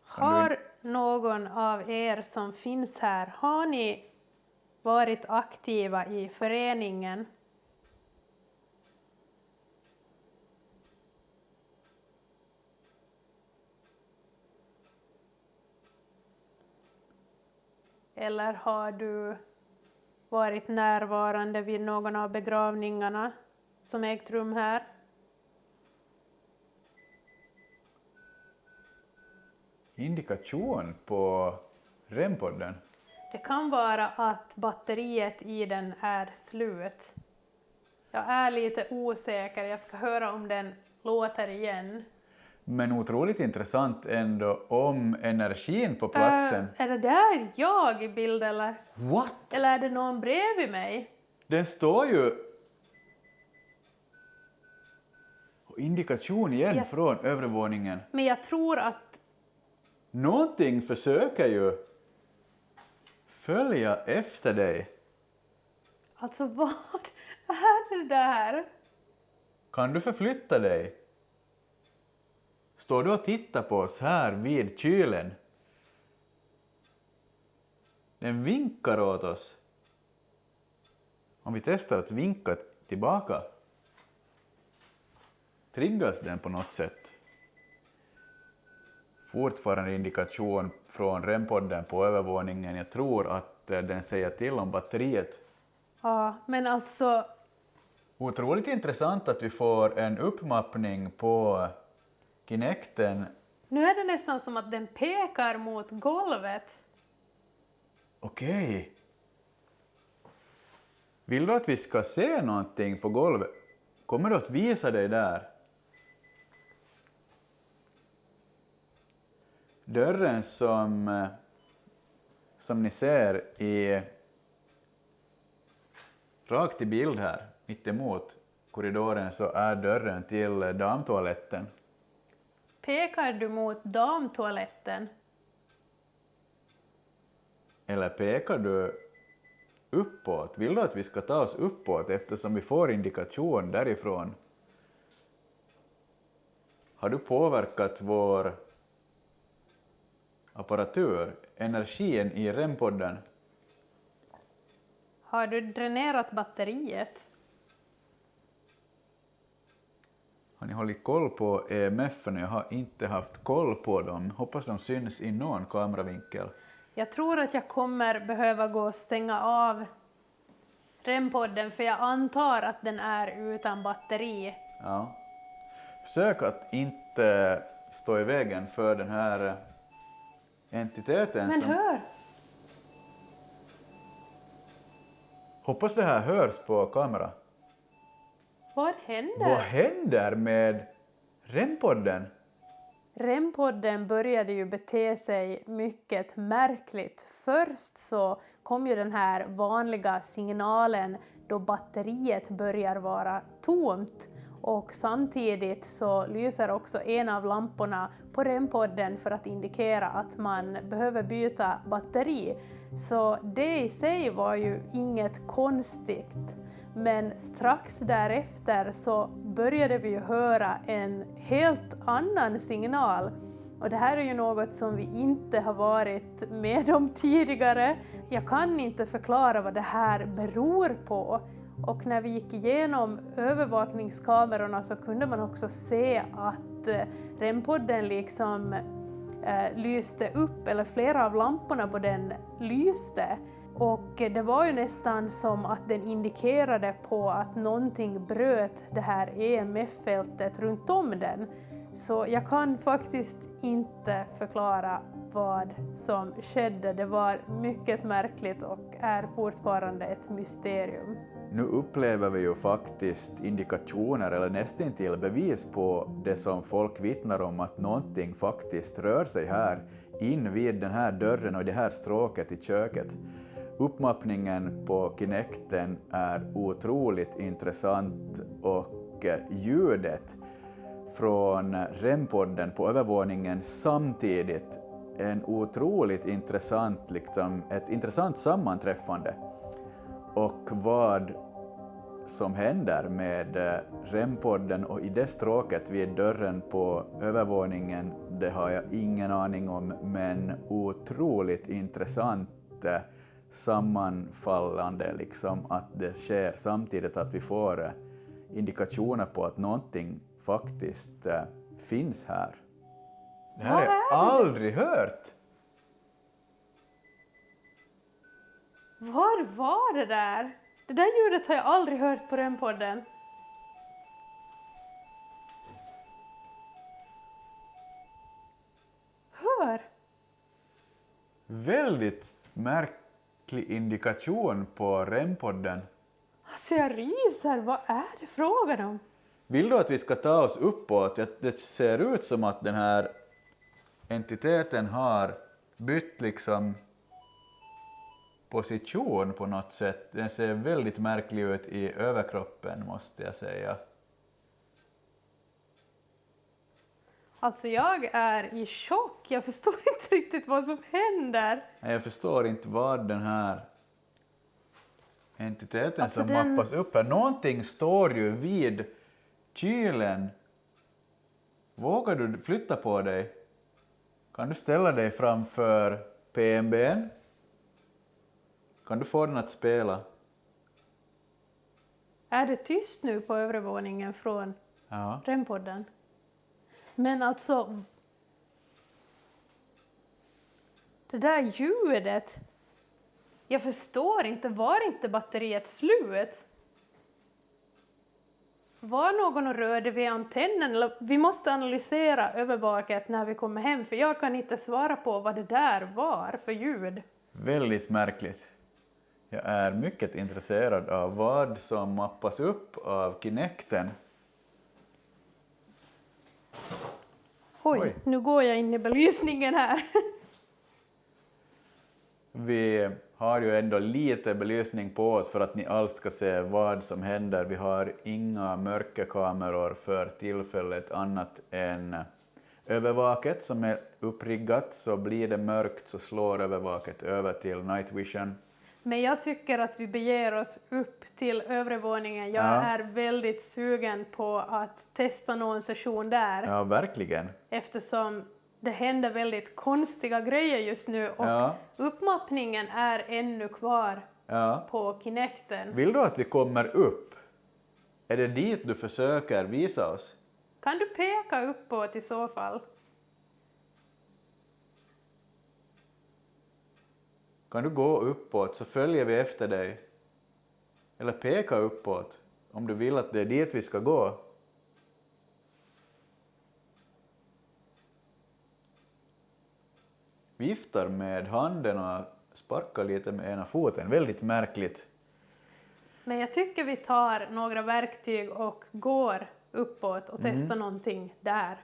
Har någon av er som finns här, har ni varit aktiva i föreningen? Eller har du varit närvarande vid någon av begravningarna som ägt rum här? Indikation på REM-podden. Det kan vara att batteriet i den är slut. Jag är lite osäker, jag ska höra om den låter igen. Men otroligt intressant ändå om energin på platsen. Är det där jag i bild eller? What? Eller är det någon bredvid mig? Den står ju... Indikation igen från övervåningen. Men jag tror att... Någonting försöker ju följa efter dig. Alltså vad är det där? Kan du förflytta dig? Står du och tittar på oss här vid kylen? Den vinkar åt oss. Om vi testar att vinka tillbaka. Triggas den på något sätt? Fortfarande indikation från REM-podden på övervåningen. Jag tror att den säger till om batteriet. Ja, men alltså... Otroligt intressant att vi får en uppmappning på Kinecten. Nu är det nästan som att den pekar mot golvet. Okej. Vill du att vi ska se någonting på golvet? Kommer du att visa dig där? Dörren som ni ser i rakt i bild här, mitt emot korridoren, så är dörren till damtoaletten. Pekar du mot damtoaletten? Eller pekar du uppåt? Vill du att vi ska ta oss uppåt eftersom vi får indikation därifrån? Har du påverkat vår apparatur, energin i REM-podden? Har du dränerat batteriet? Har ni hållit koll på EMF-en? Jag har inte haft koll på dem. Hoppas de syns i någon kameravinkel. Jag tror att jag kommer behöva gå och stänga av REM-podden, för jag antar att den är utan batteri. Ja. Försök att inte stå i vägen för den här entiteten. Men hör! Hoppas det här hörs på kamera. Vad händer? Vad händer med REM-podden? REM-podden började ju bete sig mycket märkligt. Först så kom ju den här vanliga signalen då batteriet börjar vara tomt. Och samtidigt så lyser också en av lamporna på REM-podden för att indikera att man behöver byta batteri. Så det i sig var ju inget konstigt. Men strax därefter så började vi höra en helt annan signal. Och det här är ju något som vi inte har varit med om tidigare. Jag kan inte förklara vad det här beror på. Och när vi gick igenom övervakningskamerorna så kunde man också se att REM-podden liksom lyste upp, eller flera av lamporna på den lyste. Och det var ju nästan som att den indikerade på att någonting bröt det här EMF-fältet runt om den. Så jag kan faktiskt inte förklara vad som skedde. Det var mycket märkligt och är fortfarande ett mysterium. Nu upplever vi ju faktiskt indikationer eller nästintill bevis på det som folk vittnar om, att någonting faktiskt rör sig här in vid den här dörren och i det här stråket i köket. Uppmappningen på Kinecten är otroligt intressant och ljudet från REM-podden på övervåningen samtidigt en otroligt intressant, ett intressant sammanträffande. Och vad som händer med REM-podden och i det stråket vid dörren på övervåningen, det har jag ingen aning om, men otroligt intressant sammanfallande liksom, att det sker samtidigt, att vi får indikationer på att någonting faktiskt finns här. Det här har jag aldrig hört. Var var det där? Det där ljudet har jag aldrig hört på den podden. Hör! Väldigt märklig indikation på REM-podden. Alltså jag ryser, vad är det frågan om? Vill du att vi ska ta oss uppåt? Det ser ut som att den här entiteten har bytt liksom position på något sätt. Den ser väldigt märklig ut i överkroppen, måste jag säga. Alltså jag är i chock, jag förstår inte riktigt vad som händer. Jag förstår inte vad den här entiteten alltså som mappas upp här. Någonting står ju vid kylen. Vågar du flytta på dig? Kan du ställa dig framför PMB:n? Kan du få den att spela? Är det tyst nu på övervåningen från REM-podden? Men alltså, det där ljudet, jag förstår inte, var inte batteriet slut? Var någon och rörde vid antennen? Eller, vi måste analysera övervaket när vi kommer hem, för jag kan inte svara på vad det där var för ljud. Väldigt märkligt. Jag är mycket intresserad av vad som mappas upp av Kinecten. Oj, nu går jag in i belysningen här. Vi har ju ändå lite belysning på oss för att ni alls ska se vad som händer. Vi har inga mörkerkameror för tillfället annat än övervaket som är uppriggat. Så blir det mörkt så slår övervaket över till night vision. Men jag tycker att vi beger oss upp till övre våningen. Jag är väldigt sugen på att testa någon session där. Ja, verkligen. Eftersom det händer väldigt konstiga grejer just nu och uppmappningen är ännu kvar på Kinecten. Vill du att vi kommer upp? Är det dit du försöker visa oss? Kan du peka uppåt i så fall? Kan du gå uppåt så följer vi efter dig. Eller peka uppåt om du vill att det är dit vi ska gå. Viftar med handen och sparkar lite med ena foten. Väldigt märkligt. Men jag tycker vi tar några verktyg och går uppåt och testar någonting där.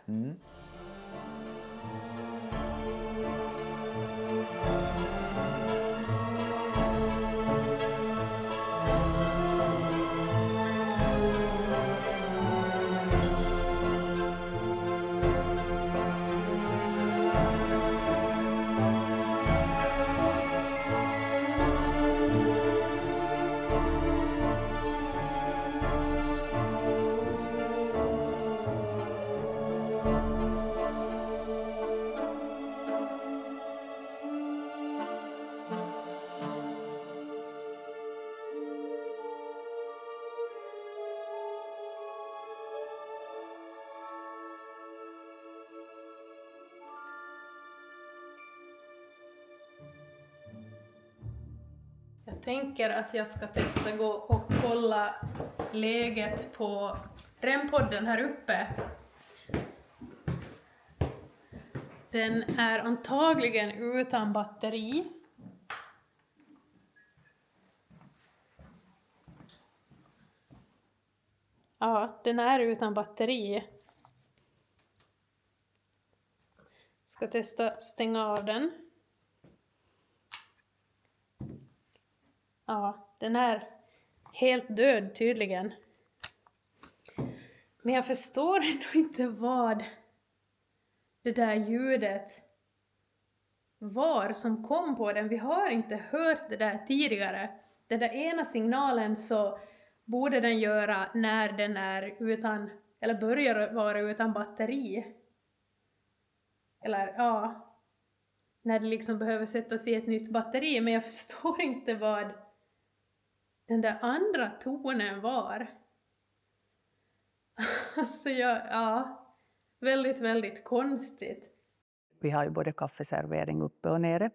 Jag tänker att jag ska testa gå och kolla läget på REM-podden här uppe. Den är antagligen utan batteri. Ja, den är utan batteri. Ska testa stänga av den. Ja, den är helt död tydligen. Men jag förstår ändå inte vad det där ljudet var som kom på den. Vi har inte hört det där tidigare. Den där ena signalen så borde den göra när den är utan, eller börjar vara utan batteri. Eller ja, när det liksom behöver sättas i ett nytt batteri. Men jag förstår inte vad den där andra tonen var. Alltså ja, väldigt, väldigt konstigt. Vi har ju både kaffeservering uppe och nere.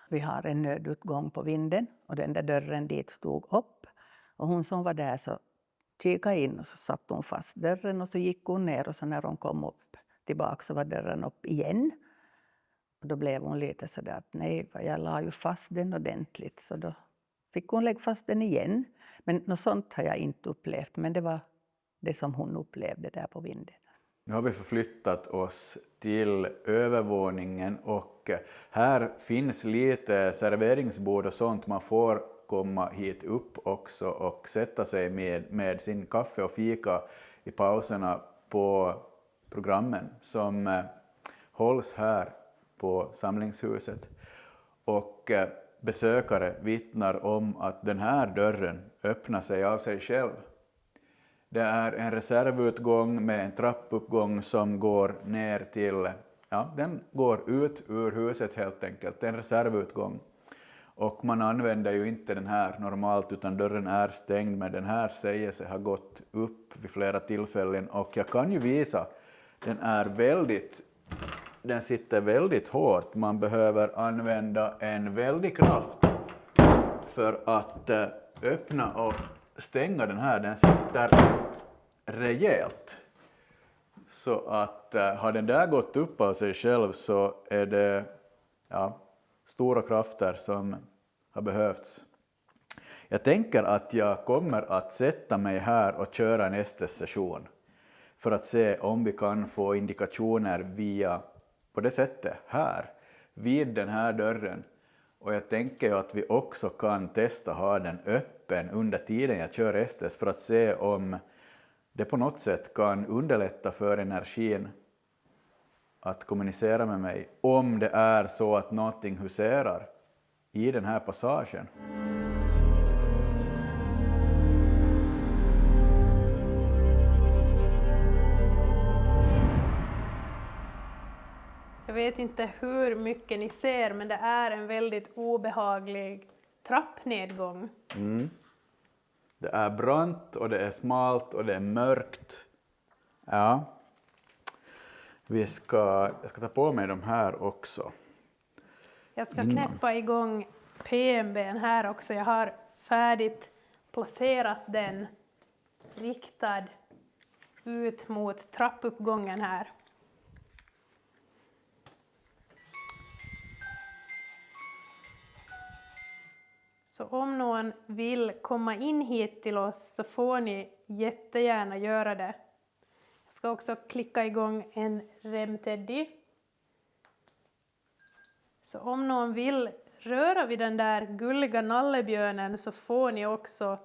Vi har en nödutgång på vinden och den där dörren dit stod upp. Och hon som var där så kikade in och så satte hon fast dörren och så gick hon ner och så när hon kom upp tillbaka så var dörren upp igen. Och då blev hon lite sådär att nej, jag la ju fast den ordentligt så då fick hon lägga fast den igen. Men något sånt har jag inte upplevt, men det var det som hon upplevde där på vinden. Nu har vi förflyttat oss till övervåningen och här finns lite serveringsbord och sånt. Man får komma hit upp också och sätta sig med sin kaffe och fika i pauserna på programmen som hålls här på Samlingshuset. Och besökare vittnar om att den här dörren öppnar sig av sig själv. Det är en reservutgång med en trappuppgång som går ner till, ja, den går ut ur huset helt enkelt, en reservutgång. Och man använder ju inte den här normalt utan dörren är stängd, men den här säger sig ha gått upp vid flera tillfällen och jag kan ju visa, den sitter väldigt hårt, man behöver använda en väldig kraft för att öppna och stänga den här, den sitter rejält. Så att har den där gått upp av sig själv så är det stora krafter som har behövts. Jag tänker att jag kommer att sätta mig här och köra nästa session för att se om vi kan få indikationer via på det sättet här vid den här dörren. Och jag tänker ju att vi också kan testa ha den öppen under tiden jag kör Estes för att se om det på något sätt kan underlätta för energin att kommunicera med mig om det är så att någonting huserar i den här passagen. Jag vet inte hur mycket ni ser, men det är en väldigt obehaglig trappnedgång. Det är brant och det är smalt och det är mörkt. Ja. Jag ska ta på mig de här också. Jag ska knäppa igång PMB:n här också. Jag har färdigt placerat den riktad ut mot trappuppgången här. Så om någon vill komma in hit till oss så får ni jättegärna göra det. Jag ska också klicka igång en REM-teddy. Så om någon vill röra vid den där gulliga nallebjörnen så får ni också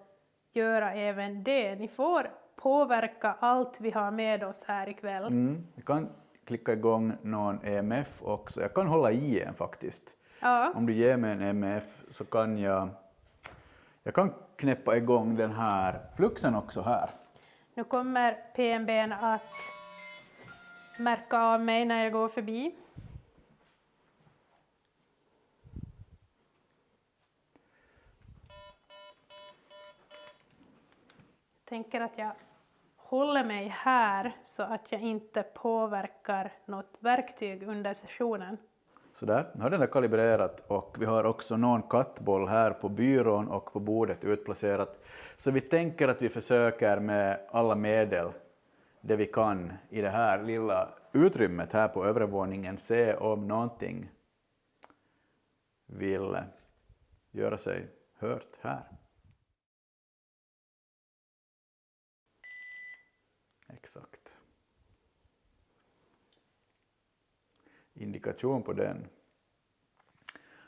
göra även det. Ni får påverka allt vi har med oss här ikväll. Jag kan klicka igång någon EMF också. Jag kan hålla i en faktiskt. Ja. Om du ger mig en EMF så kan jag kan knäppa igång den här fluxen också här. Nu kommer PMB:n att märka av mig när jag går förbi. Jag tänker att jag håller mig här så att jag inte påverkar något verktyg under sessionen. Så där, nu har den där kalibrerat och vi har också någon kattboll här på byrån och på bordet utplacerat. Så vi tänker att vi försöker med alla medel, det vi kan i det här lilla utrymmet här på övervåningen, se om någonting vill göra sig hört här. Exakt. Indikation på den.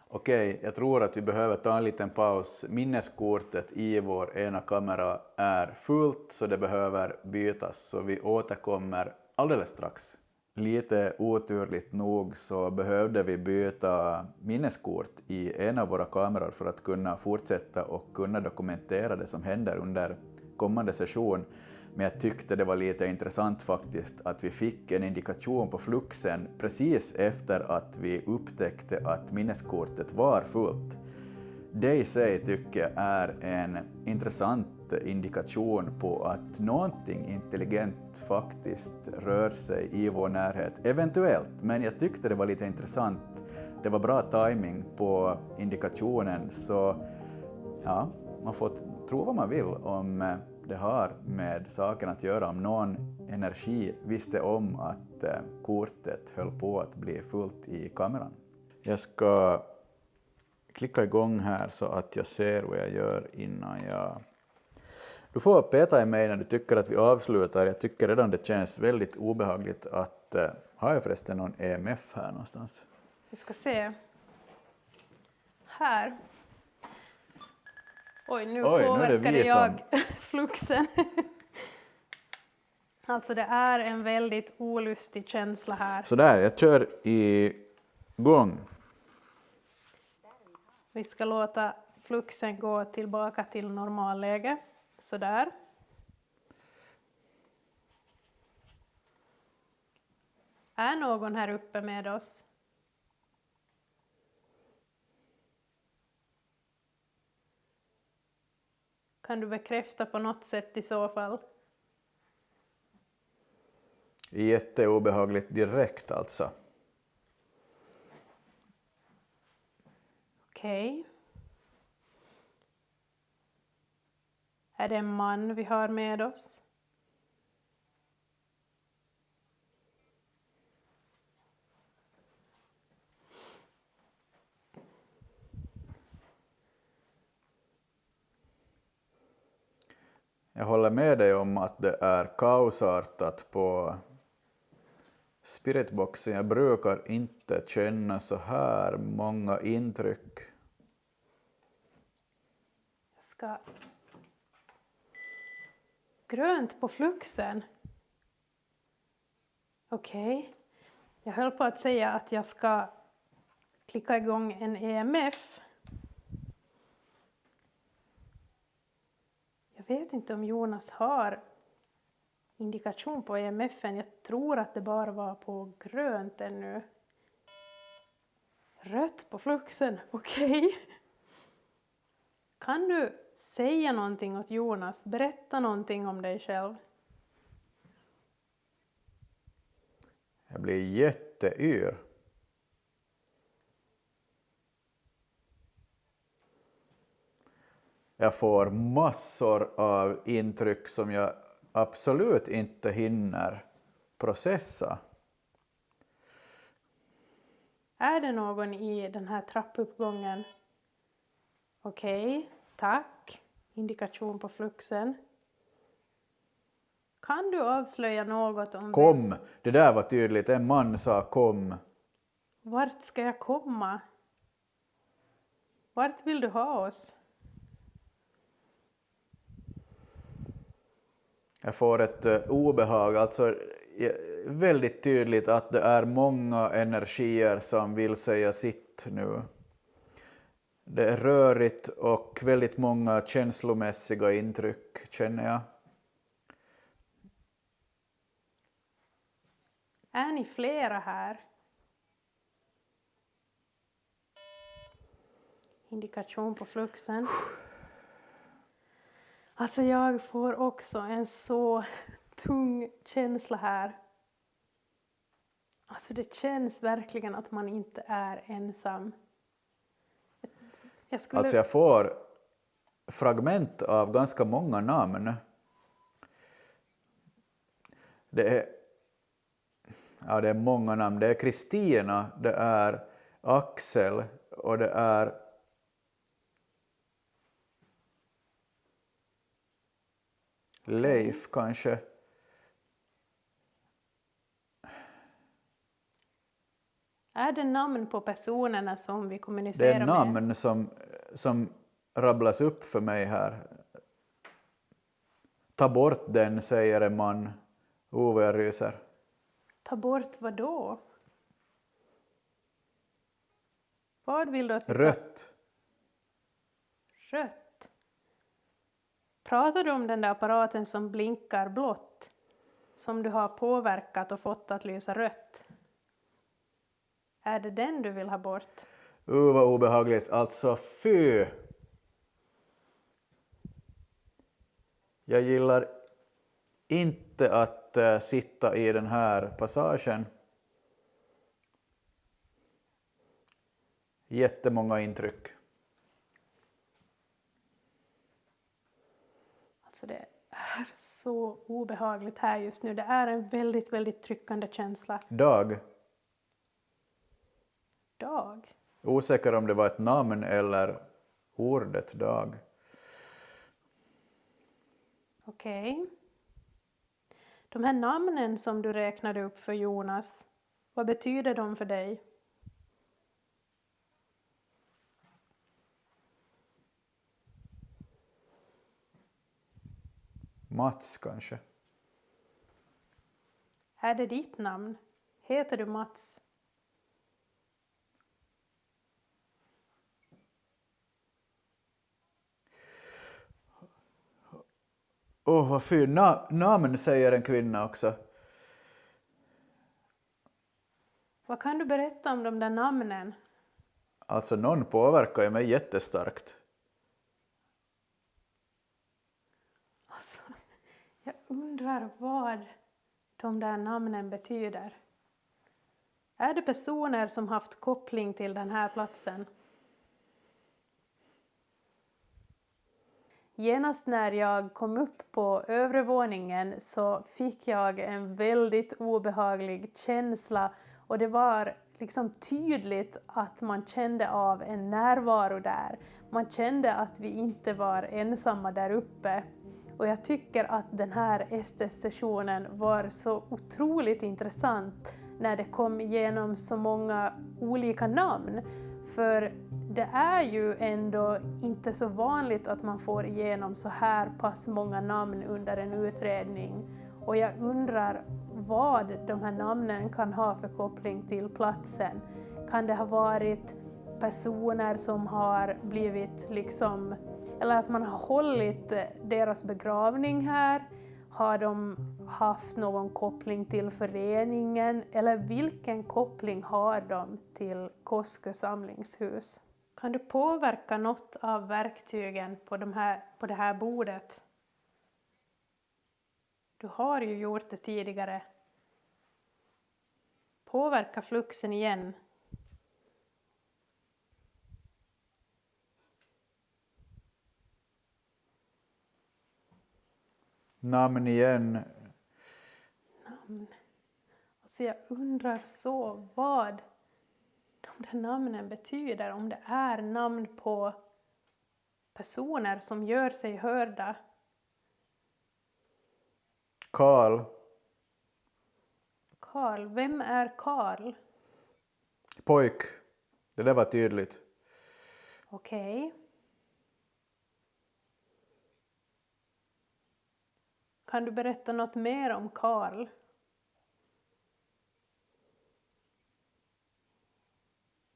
Okej, jag tror att vi behöver ta en liten paus. Minneskortet i vår ena kamera är fullt så det behöver bytas, så vi återkommer alldeles strax. Lite oturligt nog så behövde vi byta minneskort i en av våra kameror för att kunna fortsätta och kunna dokumentera det som händer under kommande session. Men jag tyckte det var lite intressant faktiskt att vi fick en indikation på fluxen precis efter att vi upptäckte att minneskortet var fullt. Det i sig tycker jag är en intressant indikation på att någonting intelligent faktiskt rör sig i vår närhet. Eventuellt, men jag tyckte det var lite intressant. Det var bra timing på indikationen, så ja, man får tro vad man vill om det har med saken att göra, om någon energi visste om att kortet höll på att bli fullt i kameran. Jag ska klicka igång här så att jag ser vad jag gör innan jag... Du får peta i mig när du tycker att vi avslutar. Jag tycker redan det känns väldigt obehagligt att... har jag förresten någon EMF här någonstans? Vi ska se. Här. Oj, nu påverkade jag fluxen. Alltså det är en väldigt olustig känsla här. Så där, jag kör igång. Vi ska låta fluxen gå tillbaka till normalläge. Så där. Är någon här uppe med oss? Kan du bekräfta på något sätt i så fall? Jätteobehagligt direkt alltså. Okej. Är det en man vi har med oss? Jag håller med dig om att det är kaosartat på spiritboxen. Jag brukar inte känna så här många intryck. Jag ska... Grönt på fluxen. Okej. Jag höll på att säga att jag ska klicka igång en EMF. Jag vet inte om Jonas har indikation på EMFen. Jag tror att det bara var på grönt ännu. Rött på fluxen, okej. Kan du säga någonting åt Jonas? Berätta någonting om dig själv. Jag blir jätteyr. Jag får massor av intryck som jag absolut inte hinner processa. Är det någon i den här trappuppgången? Okej, tack. Indikation på fluxen. Kan du avslöja något om Kom! Det där var tydligt. En man sa kom. Vart ska jag komma? Vart vill du ha oss? Jag får ett obehag, alltså väldigt tydligt att det är många energier som vill säga sitt nu. Det är rörigt och väldigt många känslomässiga intryck, känner jag. Är ni flera här? Indikation på fluxen. Alltså jag får också en så tung känsla här. Alltså det känns verkligen att man inte är ensam. Alltså jag får fragment av ganska många namn. Det är många namn. Det är Kristina, det är Axel och det är Leif kanske. Är det namn på personerna som vi Det kommunicerar är med? namn som rabblas upp för mig här. Ta bort den, säger en man. Vad jag ryser. Ta bort vad då? Vad vill du att vi tar? Rött. Rött. Pratar du om den där apparaten som blinkar blått? Som du har påverkat och fått att lysa rött? Är det den du vill ha bort? Vad obehagligt. Alltså fy. Jag gillar inte att sitta i den här passagen. Jättemånga intryck. Alltså det är så obehagligt här just nu. Det är en väldigt, väldigt tryckande känsla. Dag. Dag. Osäker om det var ett namn eller ordet dag. Okej. De här namnen som du räknade upp för Jonas, vad betyder de för dig? Mats kanske. Är det ditt namn? Heter du Mats? Vad fy. Namn säger en kvinna också. Vad kan du berätta om de där namnen? Alltså någon påverkar ju mig jättestarkt. Alltså, jag undrar vad de där namnen betyder. Är det personer som haft koppling till den här platsen? Genast när jag kom upp på övre våningen så fick jag en väldigt obehaglig känsla och det var liksom tydligt att man kände av en närvaro där. Man kände att vi inte var ensamma där uppe. Och jag tycker att den här ST-sessionen var så otroligt intressant när det kom igenom så många olika namn. För det är ju ändå inte så vanligt att man får igenom så här pass många namn under en utredning. Och jag undrar vad de här namnen kan ha för koppling till platsen. Kan det ha varit personer som har blivit liksom, eller att man har hållit deras begravning här? Har de haft någon koppling till föreningen? Eller vilken koppling har de till Koskö samlingshus? Kan du påverka något av verktygen på det här bordet? Du har ju gjort det tidigare. Påverka fluxen igen. Namn igen. Namn. Alltså jag undrar så vad de där namnen betyder. Om det är namn på personer som gör sig hörda. Karl. Karl. Vem är Karl? Pojk. Det där var tydligt. Okej. Kan du berätta något mer om Karl?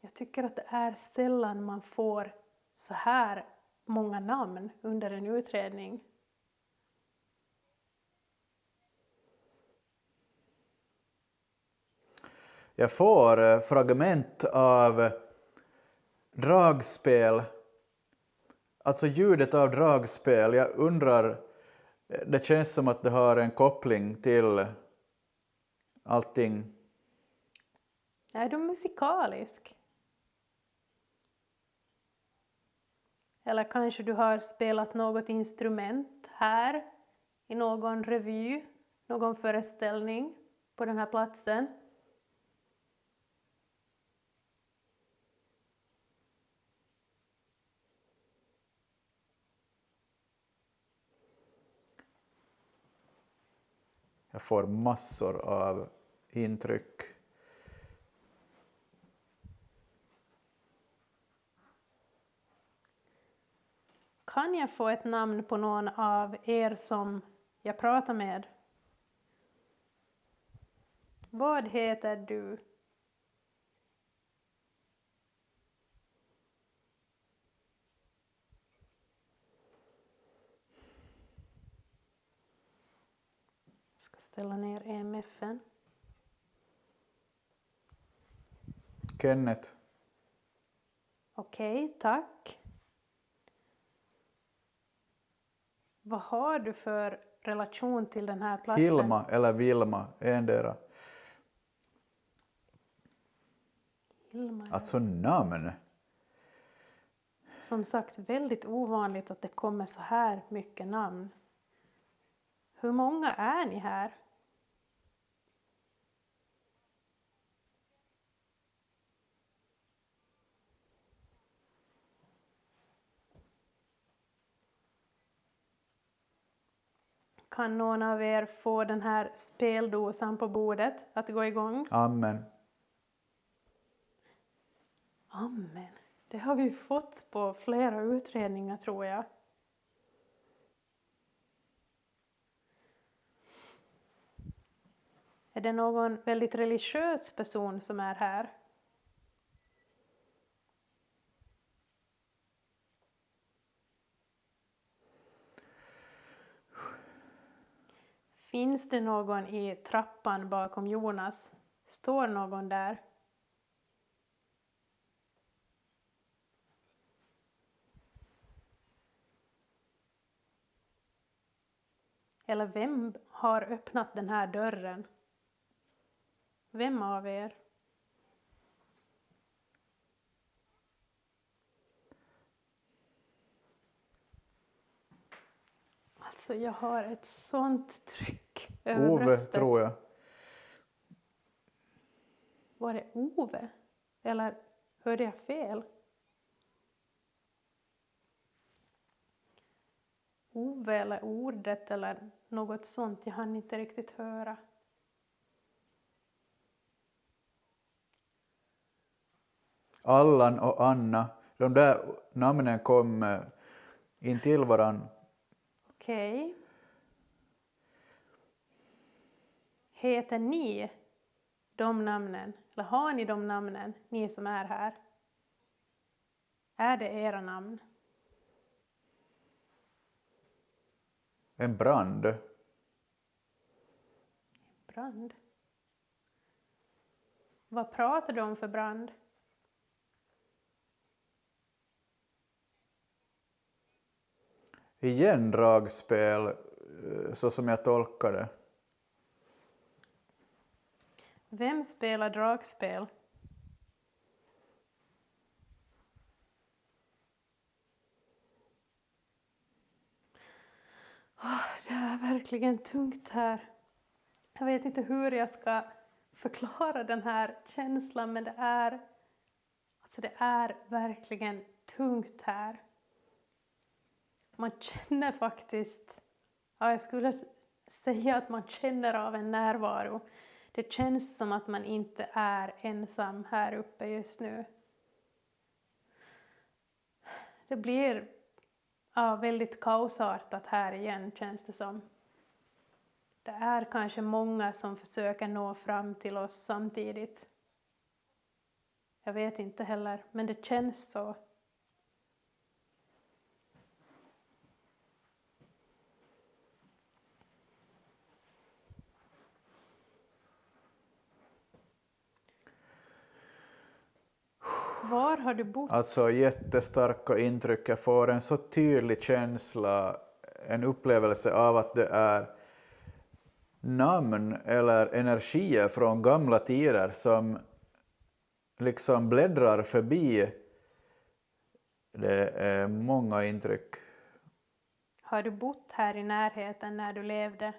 Jag tycker att det är sällan man får så här många namn under en utredning. Jag får fragment av dragspel. Alltså ljudet av dragspel. Jag undrar, det känns som att det har en koppling till allting Är du musikalisk? Eller kanske du har spelat något instrument här i någon revy, någon föreställning på den här platsen. Jag får massor av intryck. Kan jag få ett namn på någon av er som jag pratar med? Vad heter du? Jag ska ställa ner EMF:en. Kenneth. Okej, tack. Vad har du för relation till den här platsen? Hilma eller Vilma, endera. Hilma. Alltså namn. Som sagt, väldigt ovanligt att det kommer så här mycket namn. Hur många är ni här? Kan någon av er få den här speldosan på bordet att gå igång? Amen. Amen. Det har vi fått på flera utredningar, tror jag. Är det någon väldigt religiös person som är här? Finns det någon i trappan bakom Jonas? Står någon där? Eller vem har öppnat den här dörren? Vem av er? Alltså jag har ett sånt tryck över Ove, bröstet. tror jag. Var det Ove? Eller hörde jag fel? Ove eller ordet eller något sånt. Jag hann inte riktigt höra. Allan och Anna. De där namnen kom in till varann. Okej. Heter ni de namnen? Eller har ni de namnen, ni som är här? Är det era namn? En brand. Brand. Vad pratar du om för brand? Igen dragspel, så som jag tolkar det. Vem spelar dragspel? Det är verkligen tungt här. Jag vet inte hur jag ska förklara den här känslan, men det är verkligen tungt här. Man känner faktiskt, jag skulle säga att man känner av en närvaro. Det känns som att man inte är ensam här uppe just nu. Det blir väldigt kaosartat här igen, känns det som. Det är kanske många som försöker nå fram till oss samtidigt. Jag vet inte heller, men det känns så. Var har du bott? Alltså jättestarka intryck. Jag får en så tydlig känsla, en upplevelse av att det är namn eller energier från gamla tider som liksom bläddrar förbi. Det är många intryck. Har du bott här i närheten när du levde?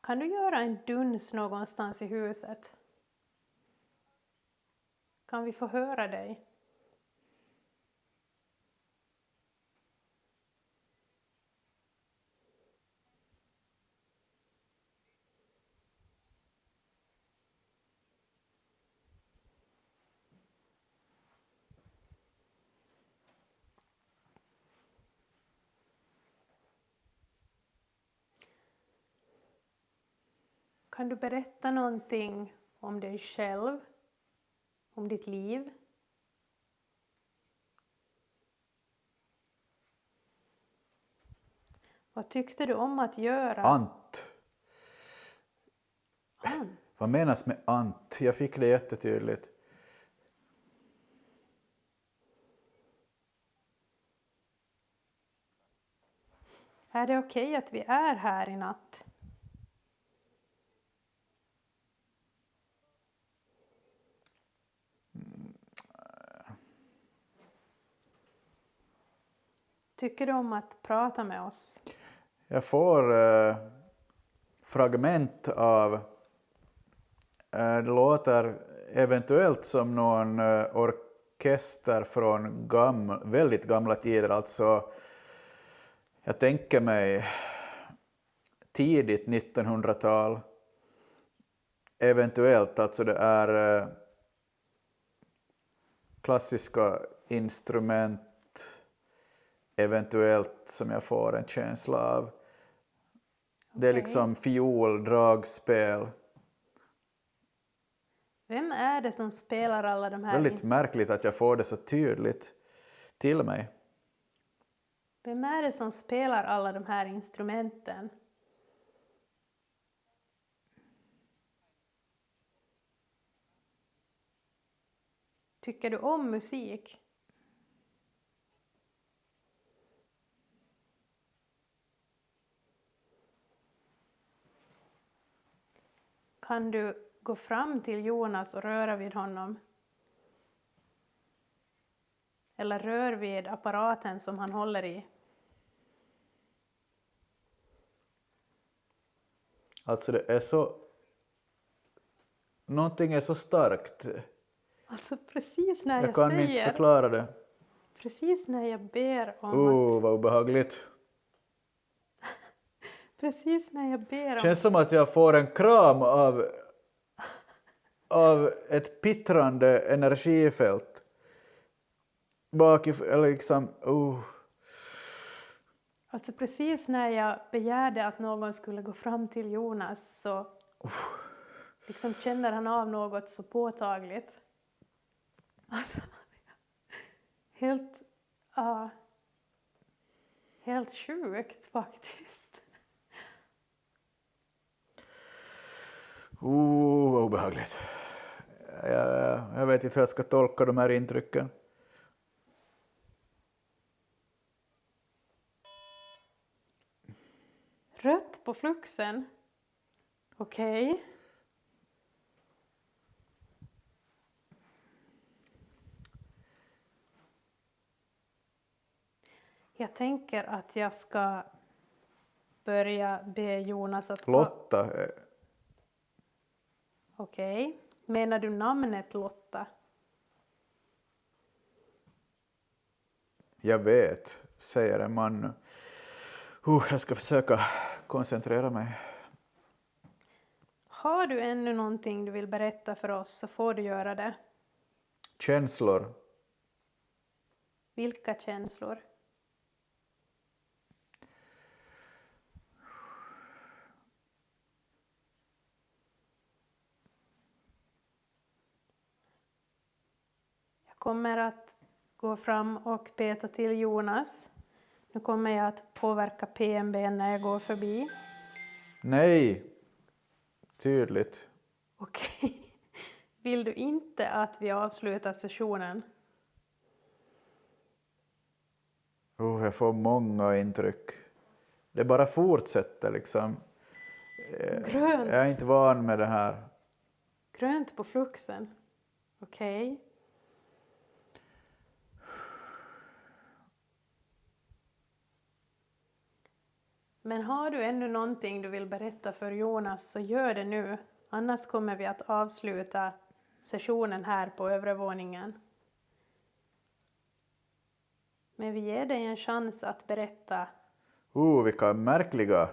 Kan du göra en duns någonstans i huset? Kan vi få höra dig? Kan du berätta någonting om dig själv? Om ditt liv? Vad tyckte du om att göra? Ant. Ant. Vad menas med ant? Jag fick det jättetydligt. Är det okej att vi är här i natt? Tycker du om att prata med oss? Jag får fragment av, det låter eventuellt som någon orkester från väldigt gamla tider. Alltså, jag tänker mig tidigt 1900-tal. Eventuellt, alltså det är klassiska instrument. Eventuellt som jag får en känsla av. Det är liksom fiol, dragspel. Vem är det som spelar alla de här? Väldigt märkligt att jag får det så tydligt till mig. Vem är det som spelar alla de här instrumenten? Tycker du om musik? Kan du gå fram till Jonas och röra vid honom? Eller rör vid apparaten som han håller i? Alltså det är så... Någonting är så starkt. Alltså precis när Jag kan inte förklara det. Precis när jag ber om Vad obehagligt. Precis när jag ber om... Känns som att jag får en kram av ett pittrande energifält. Eller liksom... Alltså precis när jag begärde att någon skulle gå fram till Jonas så liksom känner han av något så påtagligt. Alltså, helt sjukt faktiskt. Vad obehagligt. Jag vet inte hur jag ska tolka de här intrycken. Rött på fluxen. Okej. Jag tänker att jag ska börja be Jonas att... Lotta. Okej. Menar du namnet Lotta? Jag vet, säger en man. Jag ska försöka koncentrera mig. Har du ännu någonting du vill berätta för oss så får du göra det. Känslor. Vilka känslor? Jag kommer att gå fram och peta till Jonas. Nu kommer jag att påverka PMB när jag går förbi. Nej. Tydligt. Okej. Vill du inte att vi avslutar sessionen? Jag får många intryck. Det bara fortsätter liksom. Grönt. Jag är inte van med det här. Grönt på fluxen. Okej. Men har du ännu någonting du vill berätta för Jonas så gör det nu. Annars kommer vi att avsluta sessionen här på övre våningen. Men vi ger dig en chans att berätta. Vilka märkliga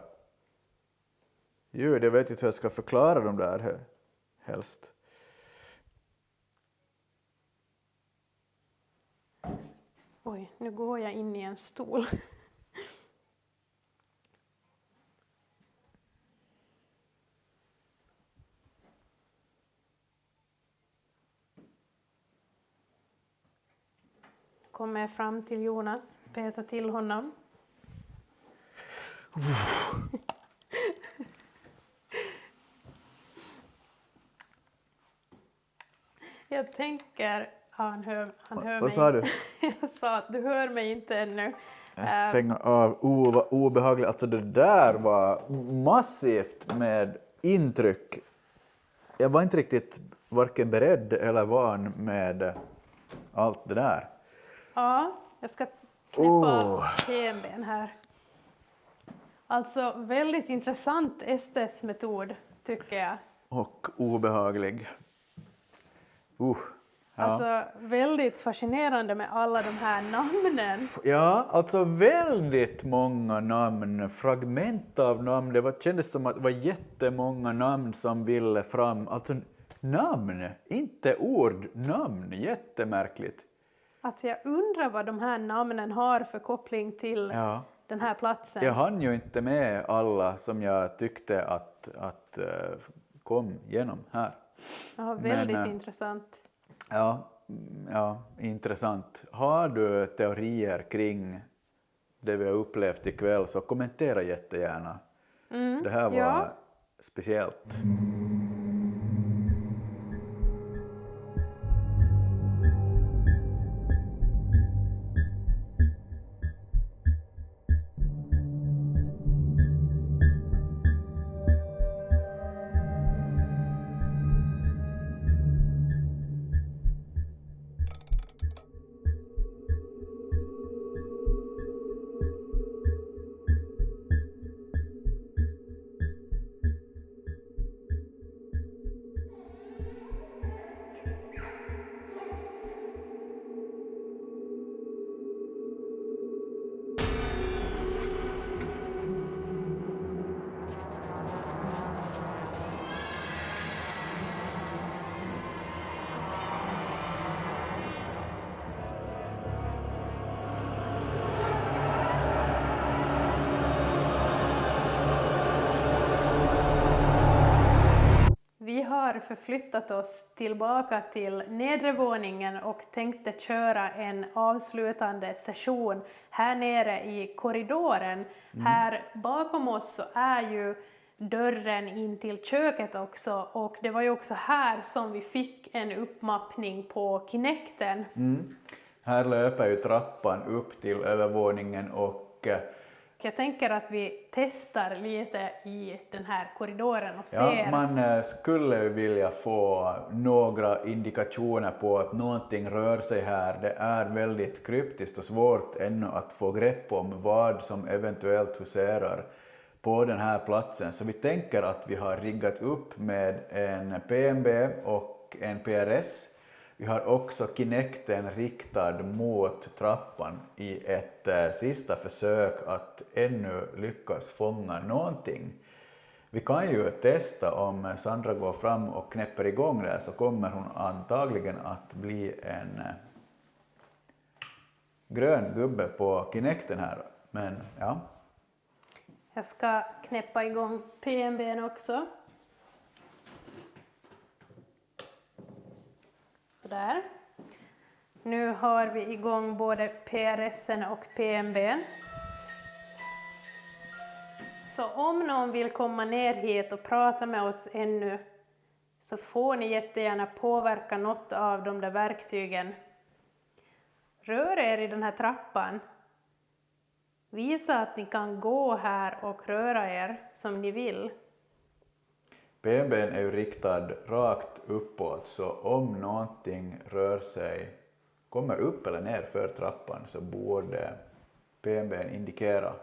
ljud. Jag vet inte hur jag ska förklara dem där helst. Oj, nu går jag in i en stol. Kommer jag fram till Jonas, petar till honom. Jag tänker, han hör mig. Vad sa du? Jag sa att du hör mig inte ännu. Jag ska stänga av. Vad obehagligt. Alltså det där var massivt med intryck. Jag var inte riktigt varken beredd eller van med allt det där. Ja, jag ska knäppa PMB:n här. Alltså väldigt intressant Estes-metod tycker jag. Och obehaglig. Ja. Alltså väldigt fascinerande med alla de här namnen. Ja, alltså väldigt många namn, fragment av namn. Det kändes som att det var jättemånga namn som ville fram. Alltså namn, inte ord, namn. Jättemärkligt. Alltså jag undrar vad de här namnen har för koppling till den här platsen. Jag hann ju inte med alla som jag tyckte att kom genom här. Ja, väldigt intressant. Ja, intressant. Har du teorier kring det vi har upplevt ikväll så kommentera jättegärna. Det här var speciellt. Vi har förflyttat oss tillbaka till nedre våningen och tänkte köra en avslutande session här nere i korridoren. Här bakom oss så är ju dörren in till köket också och det var ju också här som vi fick en uppmappning på Kinecten. Här löper ju trappan upp till övervåningen och Jag tänker att vi testar lite i den här korridoren och ser. ja, man skulle vilja få några indikationer på att någonting rör sig här. Det är väldigt kryptiskt och svårt ännu att få grepp om vad som eventuellt huserar på den här platsen. Så vi tänker att vi har riggat upp med en PMB och en PRS. Vi har också Kinecten riktad mot trappan i ett sista försök att ännu lyckas fånga någonting. Vi kan ju testa om Sandra går fram och knäpper igång det så kommer hon antagligen att bli en grön gubbe på Kinecten här. Men ja. Jag ska knäppa igång PMB:n också. Sådär. Nu har vi igång både PRS:en och PMB:n. Så om någon vill komma ner hit och prata med oss ännu så får ni jättegärna påverka något av de där verktygen. Rör er i den här trappan. Visa att ni kan gå här och röra er som ni vill. Benben är ju riktad rakt uppåt, så om någonting rör sig, kommer upp eller ner för trappan, så borde benben indikera.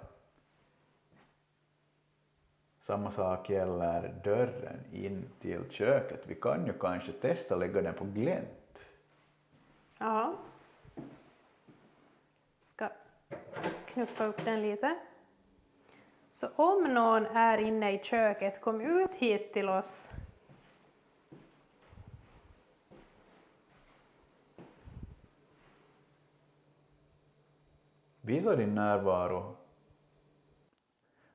Samma sak gäller dörren in till köket. Vi kan ju kanske testa lägga den på glänt. Ja. Ska knuffa upp den lite. Så om någon är inne i köket, kom ut hit till oss. Visa din närvaro.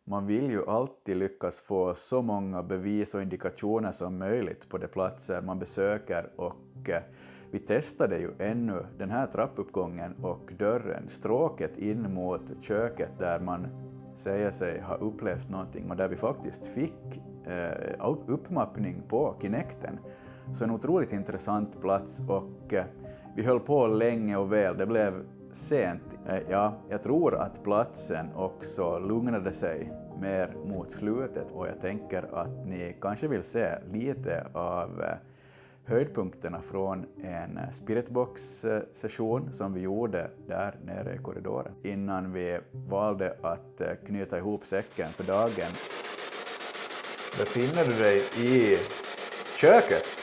Man vill ju alltid lyckas få så många bevis och indikationer som möjligt på de platser man besöker, och vi testade ju ännu den här trappuppgången och dörren, stråket in mot köket där man säger sig ha upplevt någonting och där vi faktiskt fick uppmappning på Kinecten. Så en otroligt intressant plats, och vi höll på länge och väl. Det blev sent. Ja, jag tror att platsen också lugnade sig mer mot slutet, och jag tänker att ni kanske vill se lite av höjdpunkterna från en spiritbox-session som vi gjorde där nere i korridoren innan vi valde att knyta ihop säcken för dagen. Befinner du dig i köket?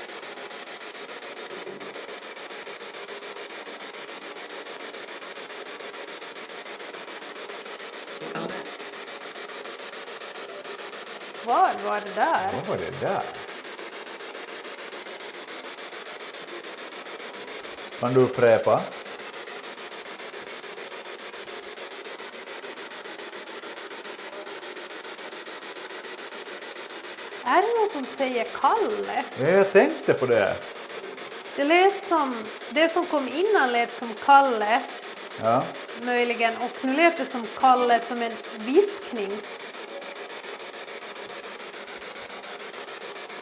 Vad var det där? Vad var det där? Kan du upprepa? Är det någon som säger Kalle? Ja, jag tänkte på det. Det som kom innan lät som Kalle, Ja. möjligen, och nu lät det som Kalle som en viskning.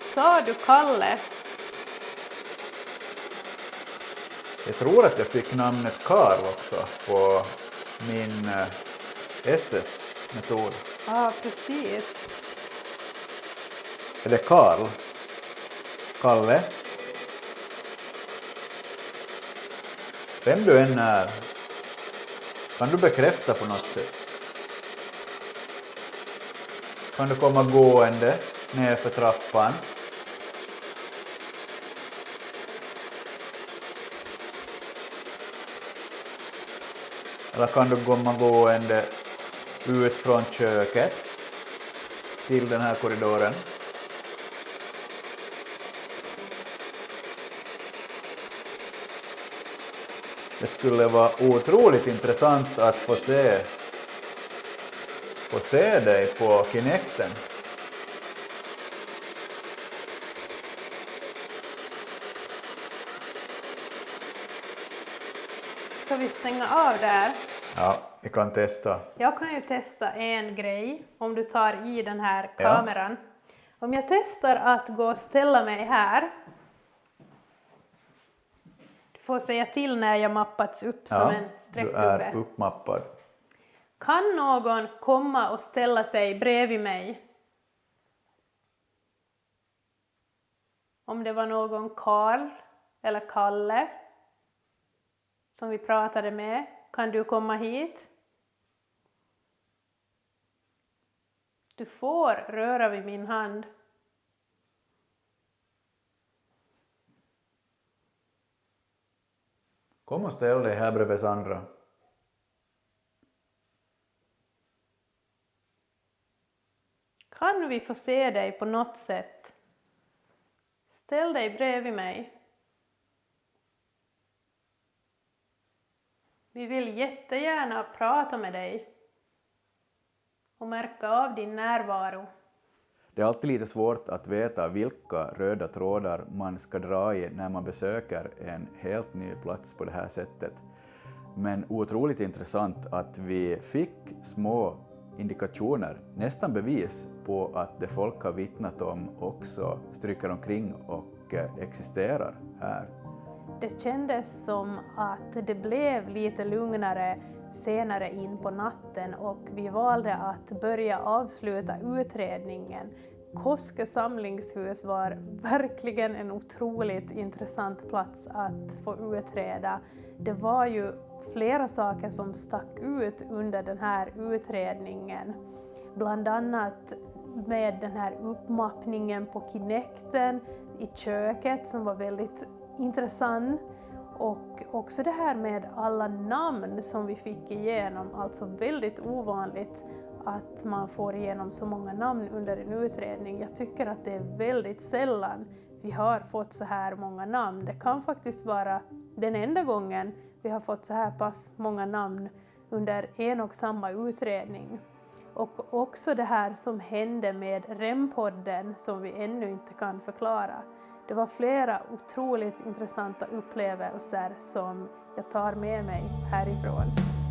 Sa du Kalle? Jag tror att jag fick namnet Karl också på min Estes-metod. Ja, precis. Är det Karl? Kalle? Vem du än är, kan du bekräfta på något sätt? Kan du komma gående ner för trappan? Eller kan du komma gående ut från köket till den här korridoren? Det skulle vara otroligt intressant att få se dig på Kinecten. Ska vi stänga av där? Ja, vi kan testa. Jag kan ju testa en grej om du tar i den här kameran. Om jag testar att gå och ställa mig här. Du får säga till när jag mappats upp som en streckgubbe. Du är uppmappad. Kan någon komma och ställa sig bredvid mig? Om det var någon Karl eller Kalle som vi pratade med, kan du komma hit? Du får röra vid min hand. Kom och ställ dig här bredvid Sandra. Kan vi få se dig på något sätt? Ställ dig bredvid mig. Vi vill jättegärna prata med dig och märka av din närvaro. Det är alltid lite svårt att veta vilka röda trådar man ska dra i när man besöker en helt ny plats på det här sättet. Men otroligt intressant att vi fick små indikationer, nästan bevis på att det folk har vittnat om också stryker omkring och existerar här. Det kändes som att det blev lite lugnare senare in på natten och vi valde att börja avsluta utredningen. Koske samlingshus var verkligen en otroligt intressant plats att få utreda. Det var ju flera saker som stack ut under den här utredningen. Bland annat med den här uppmappningen på Kinekten i köket som var väldigt intressant. Och också det här med alla namn som vi fick igenom, alltså väldigt ovanligt att man får igenom så många namn under en utredning. Jag tycker att det är väldigt sällan vi har fått så här många namn. Det kan faktiskt vara den enda gången vi har fått så här pass många namn under en och samma utredning. Och också det här som hände med Rempodden som vi ännu inte kan förklara. Det var flera otroligt intressanta upplevelser som jag tar med mig härifrån.